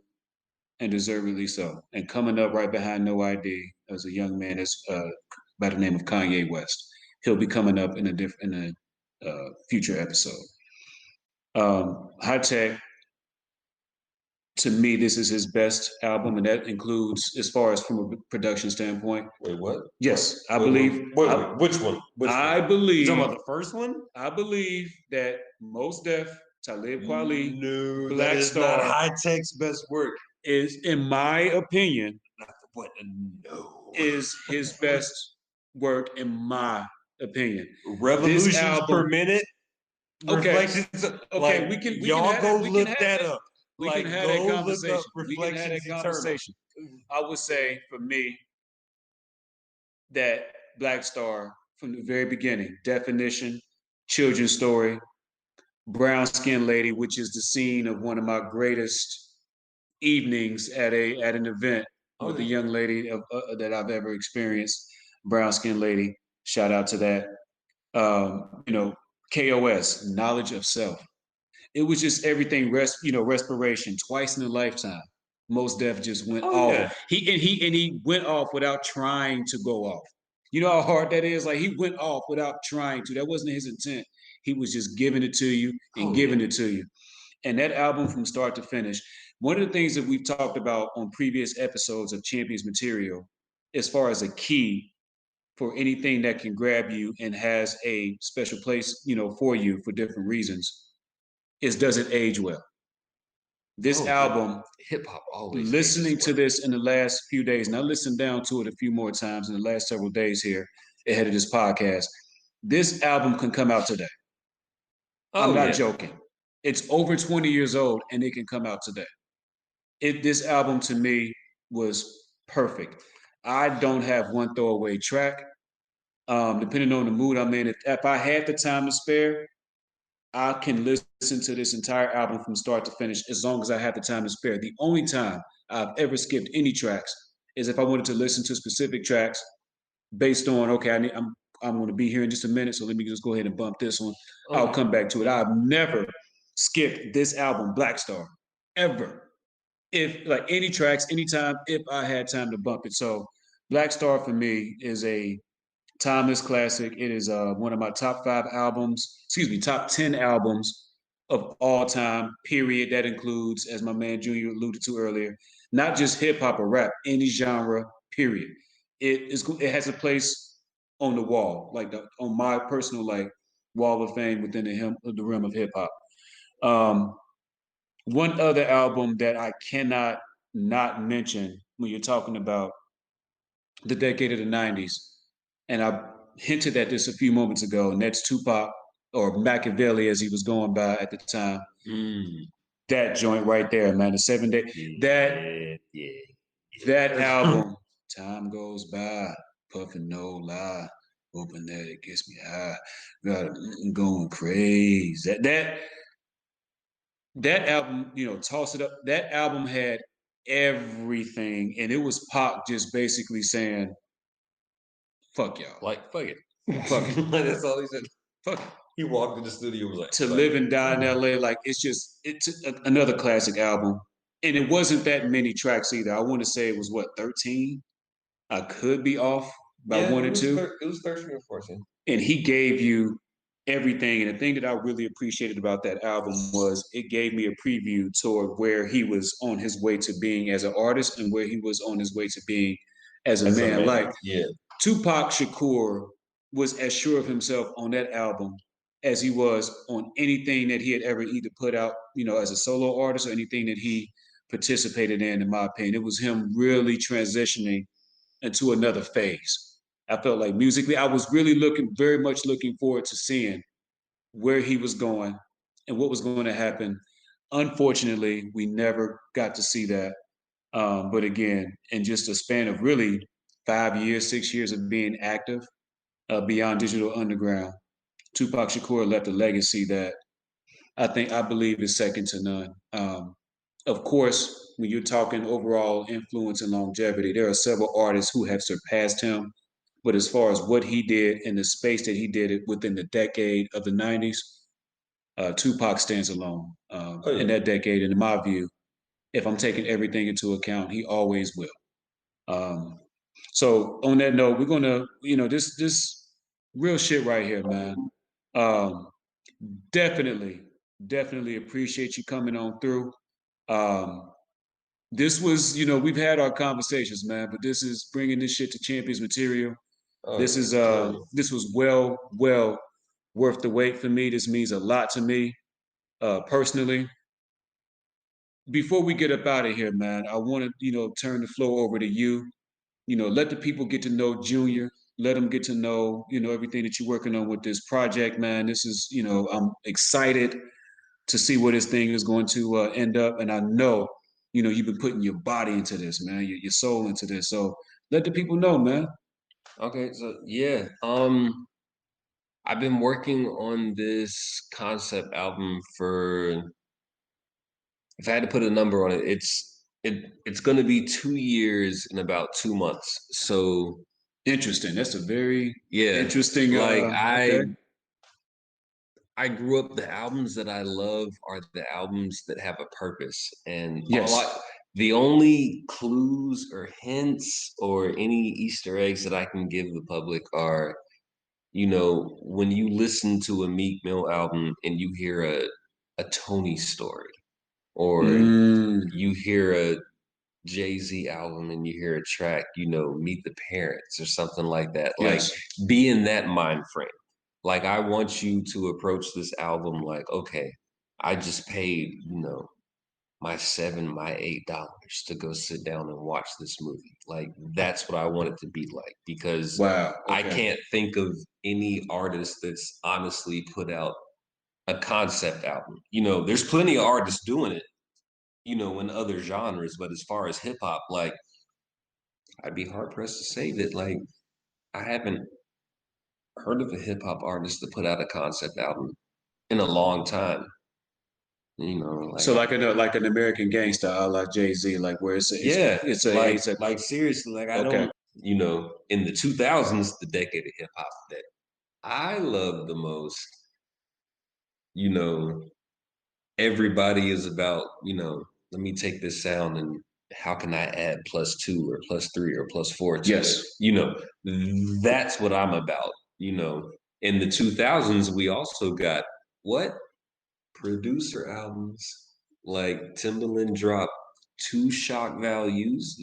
and deservedly so. And coming up right behind No ID as a young man is by the name of Kanye West. He'll be coming up in a future episode. High Tech, to me, this is his best album, and that includes, as far as from a production standpoint. Wait, what? Yes, I believe. Wait, which one? I believe. You talking about the first one? I believe that Mos Def, Talib Kweli, no, Black Star, High Tech's best work. Is, in my opinion, what? No, is his best work, in my opinion. Revolutions per minute. Okay. Okay, we can look that up. We can have that conversation. We can have that conversation. I would say, for me, that Black Star, from the very beginning, definition, children's story, brown skinned lady, which is the scene of one of my greatest evenings at an event with a young lady that I've ever experienced. Brown skinned lady. Shout out to that. KOS, knowledge of self. It was just everything. Respiration. Twice in a lifetime. Mos Def just went off. Yeah. He went off without trying to go off. You know how hard that is. Like, he went off without trying to. That wasn't his intent. He was just giving it to you and giving it to you. And that album, from start to finish, one of the things that we've talked about on previous episodes of Champions material, as far as a key for anything that can grab you and has a special place, for you for different reasons, is, does it age well? This album, hip hop always. Listening to this in the last few days, and I listened down to it a few more times in the last several days here ahead of this podcast. This album can come out today. I'm not joking. It's over 20 years old, and it can come out today. This album, to me, was perfect. I don't have one throwaway track. Depending on the mood I'm in, if I had the time to spare, I can listen to this entire album from start to finish as long as I have the time to spare. The only time I've ever skipped any tracks is if I wanted to listen to specific tracks based on, okay, I'm going to be here in just a minute, so let me just go ahead and bump this one. I'll come back to it. I've never skipped this album, Black Star, ever. If, like, any tracks, anytime, if I had time to bump it. So Black Star, for me, is a timeless classic. It is one of my top 10 albums of all time, period. That includes, as my man Junior alluded to earlier, not just hip hop or rap, any genre, Period. It has a place on the wall, like on my personal like wall of fame within the realm of hip hop. Um, One other album that I cannot not mention when you're talking about the decade of the '90s, and I hinted at this a few moments ago, and that's Tupac or Machiavelli as he was going by at the time. Mm. That joint right there, man. The 7 day that album. Time goes by, puffing no lie, hoping that it gets me high. Got it going crazy. That album, toss it up. That album had everything, and it was Pac just basically saying, "Fuck y'all, Like, fuck it. fuck it, That's all he said. fuck it." He walked in the studio and was like, To fuck live it. and die in LA, like another classic album, and it wasn't that many tracks either. I want to say it was what 13. I could be off by Yeah, one it or was, two. it was 13 or 14. And he gave you everything. And the thing that I really appreciated about that album was it gave me a preview toward where he was on his way to being as an artist and where he was on his way to being as a man. Like yeah. Tupac Shakur was as sure of himself on that album as he was on anything that he had ever either put out, as a solo artist or anything that he participated in my opinion. It was him really transitioning into another phase. I felt like musically, I was really very much looking forward to seeing where he was going and what was going to happen. Unfortunately, we never got to see that. But again, in just a span of really 5 years, 6 years of being active beyond Digital Underground, Tupac Shakur left a legacy that I believe is second to none. Of course, when you're talking overall influence and longevity, there are several artists who have surpassed him. But as far as what he did in the space that he did it within the decade of the '90s, Tupac stands alone in that decade. And in my view, if I'm taking everything into account, he always will. Um, so on that note, we're gonna, this real shit right here, man. Um, definitely appreciate you coming on through. Um, this was, we've had our conversations, man, but this is bringing this shit to champions material. This is this was well worth the wait for me. This means a lot to me personally. Before we get up out of here, man, I want to, turn the floor over to you. Let the people get to know Junior. Let them get to know, everything that you're working on with this project, man. This is, I'm excited to see where this thing is going to end up. And I know, you've been putting your body into this, man, your soul into this. So let the people know, man. Okay, so yeah. I've been working on this concept album for, if I had to put a number on it, it's gonna be 2 years in about 2 months. So Interesting. That's a very yeah, interesting. like Okay. I grew up, the albums that I love are the albums that have a purpose. And Yes. the only clues or hints or any Easter eggs that I can give the public are, when you listen to a Meek Mill album and you hear a Tony story, or Mm, you hear a Jay-Z album and you hear a track, Meet the Parents or something like that. Like, yes. be in that mind frame. Like, I want you to approach this album like, okay, I just paid, my $8 to go sit down and watch this movie. Like, that's what I want it to be like, because Wow. I Okay. can't think of any artist that's honestly put out a concept album. There's plenty of artists doing it, in other genres, but as far as hip hop, like, I'd be hard pressed to say that, like, I haven't heard of a hip hop artist to put out a concept album in a long time. Like, So like an American gangster, a la Jay Z, like where yeah, it's a like seriously, like, I okay. don't, in the 2000s, the decade of hip hop that I love the most, you know, everybody is about, let me take this sound and how can I add +2 or +3 or +4 to it? Yes. That's what I'm about. In the 2000s, we also got what? Producer albums. Like Timbaland dropped 2 shock values,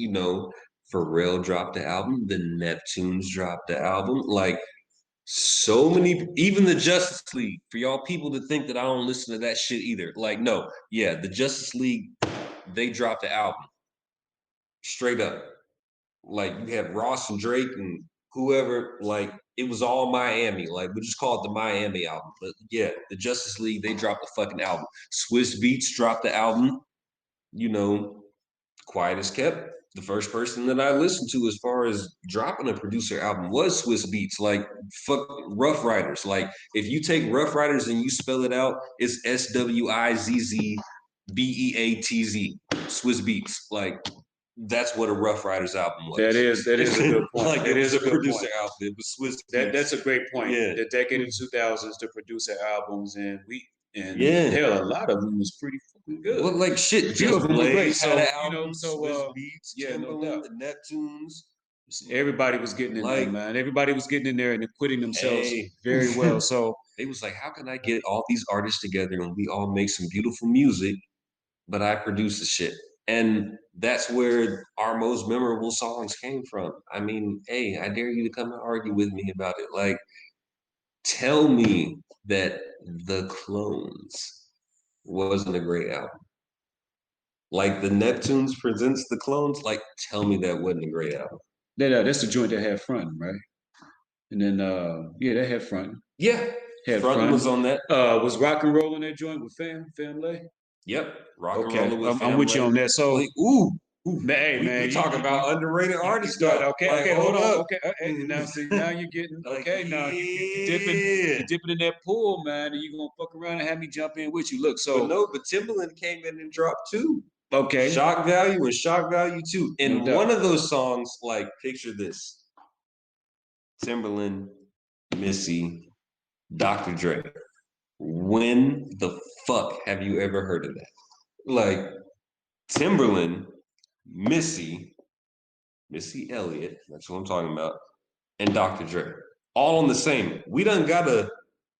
Pharrell dropped the album. The Neptunes dropped the album. Like so many, even the Justice League. For y'all people to think that I don't listen to that shit either. Like, no, yeah, the Justice League, they dropped the album straight up. Like you had Ross and Drake and whoever. Like it was all Miami. Like we just call it the Miami album. But yeah, the Justice League, they dropped the fucking album. Swiss Beats dropped the album. You know, quiet as kept. The first person that I listened to as far as dropping a producer album was Swiss Beats. Like fuck Rough Riders. Like if you take Rough Riders and you spell it out, it's SWIZZBEATZ. Swiss Beats. Like that's what a Rough Riders album was. That is a good point. Like it it is was a a good producer point. album. It was Swiss That's Beats. a great point. Yeah. The decade of 2000s, the producer albums, and Yeah. hell, a lot of them was pretty fucking good. Well, like shit, A few Just of them were great. Blaze had So an you know, album, Swiss Beats, yeah, no Timberland, doubt. the Neptunes. Everybody was getting in there, Like, man. Everybody was getting in there and acquitting themselves hey. very well. So They was like, how can I get all these artists together and we all make some beautiful music, but I produce the shit? And that's where our most memorable songs came from. I mean, hey, I dare you to come and argue with me about it. Like, tell me that The Clones wasn't a great album. Like the Neptunes presents The Clones, like tell me that wasn't a great album. that's the joint that had fronting, right? And then yeah, that had fronting. Yeah, Had Frontin' was on that. Was rock and roll in that joint with Family? Yep, Rock and Okay, Rollin' with I'm with you on that. So, Like, ooh, hey, man, we talk about underrated you artists start, now. okay, Like, okay, hold on, up. okay. Hey, now see, now you're getting Like, okay. Now yeah. you dipping in that pool, man, and you gonna fuck around and have me jump in with you. Look, But so no, but Timberland came in and dropped two. okay, Shock Value and Shock Value 2. no And doubt. one of those songs, like, picture this. Timberland, Missy, Dr. Dre. When the fuck have you ever heard of that? Like Timberland, Missy Elliott, that's what I'm talking about, and Dr. Dre. All on the same. We done got a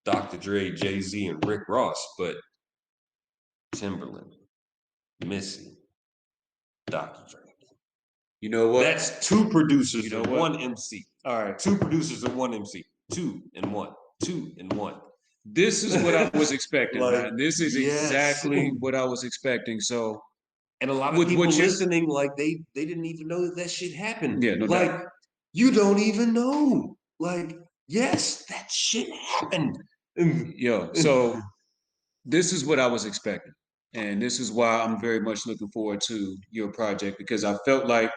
Dr. Dre, Jay-Z, and Rick Ross, but Timberland, Missy, Dr. Dre. You know what? That's two producers You know and what? one MC. All right, Two producers and one MC. Two and one. Two and one. this is what I was expecting, Like, man. This is yes. exactly what I was expecting. So, And a lot of With people what you- listening, like they didn't even know that shit happened. Yeah, no like doubt. you don't even know. Like, yes, that shit happened. Yo, so this is what I was expecting. And this is why I'm very much looking forward to your project because I felt like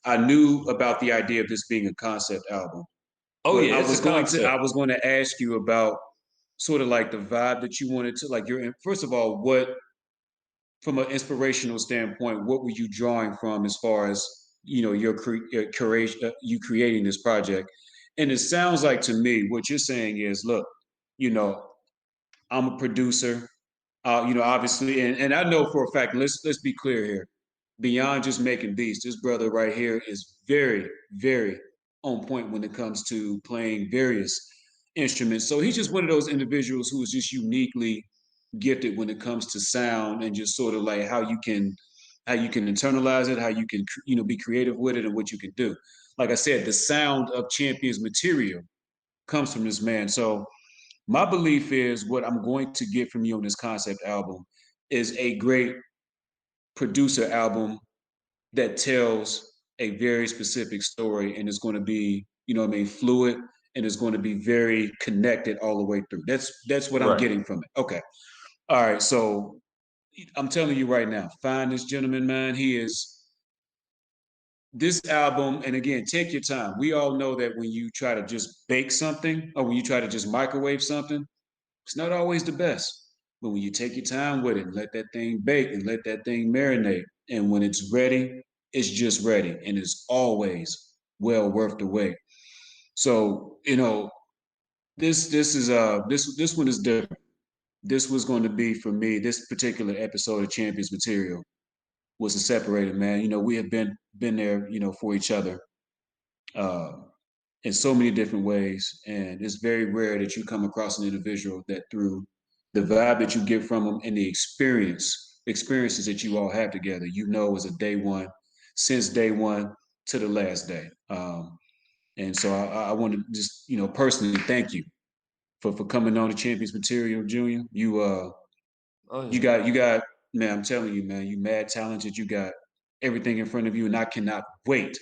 I knew about the idea of this being a concept album. Oh But yeah, it's a concept. I was going to ask you about sort of like the vibe that you wanted to like your first of all, what from an inspirational standpoint, what were you drawing from as far as your curation, you creating this project? And it sounds like to me what you're saying is, look, you know, I'm a producer. Obviously, and I know for a fact. Let's be clear here. Beyond just making beats, this brother right here is very, very on point when it comes to playing various instruments. So he's just one of those individuals who is just uniquely gifted when it comes to sound and just sort of like how you can internalize it, how you can be creative with it, and what you can do. Like I said, the sound of Champions material comes from this man. So my belief is what I'm going to get from you on this concept album is a great producer album that tells a very specific story and is going to be, fluid and is going to be very connected all the way through. That's what I'm Right. getting from it. Okay. All right. So I'm telling you right now, find this gentleman, man. He is this album, and again, take your time. We all know that when you try to just bake something or when you try to just microwave something, it's not always the best. But when you take your time with it and let that thing bake and let that thing marinate, and when it's ready, it's just ready. And it's always well worth the wait. So, this one is different. This was going to be for me, this particular episode of Champions Material was a separator, man. We have been there, for each other. Uh, in so many different ways. And it's very rare that you come across an individual that through the vibe that you get from them and the experiences that you all have together, is a day one, since day one. to the last day. And so I want to just, personally thank you for coming on the Champions Material, Junior. Oh You yeah. got, man, I'm telling you, man, you mad talented. You got everything in front of you, and I cannot wait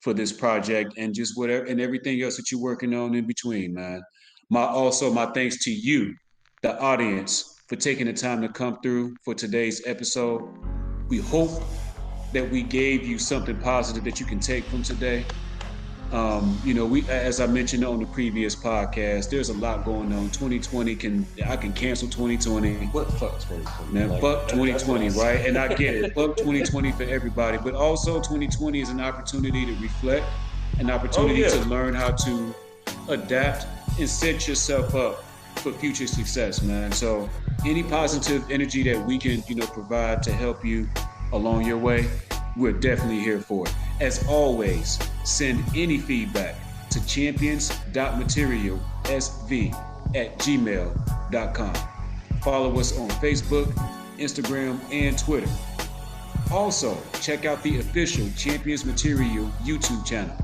for this project and just whatever and everything else that you're working on in between, man. My thanks to you, the audience, for taking the time to come through for today's episode. We hope that we gave you something positive that you can take from today. We, as I mentioned on the previous podcast, there's a lot going on. 2020 I can cancel 2020. What fuck 2020? Man, Like, fuck that's what 2020, I right? said. And I get it. Fuck 2020 for everybody. But also 2020 is an opportunity to reflect, an Oh opportunity to yeah. learn how to adapt and set yourself up for future success, man. So any positive energy that we can, provide to help you along your way, we're definitely here for it. As always, send any feedback to champions.materialsv@gmail.com. Follow us on Facebook, Instagram, and Twitter. Also, check out the official Champions Material YouTube channel.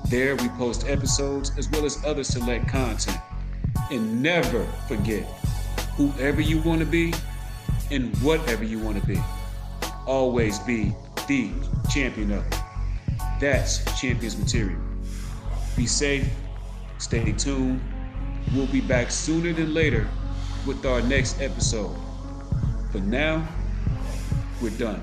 There we post episodes as well as other select content. And never forget, whoever you want to be and whatever you want to be, always be the champion of it. That's Champions Material. Be safe, stay tuned. We'll be back sooner than later with our next episode. For now, we're done.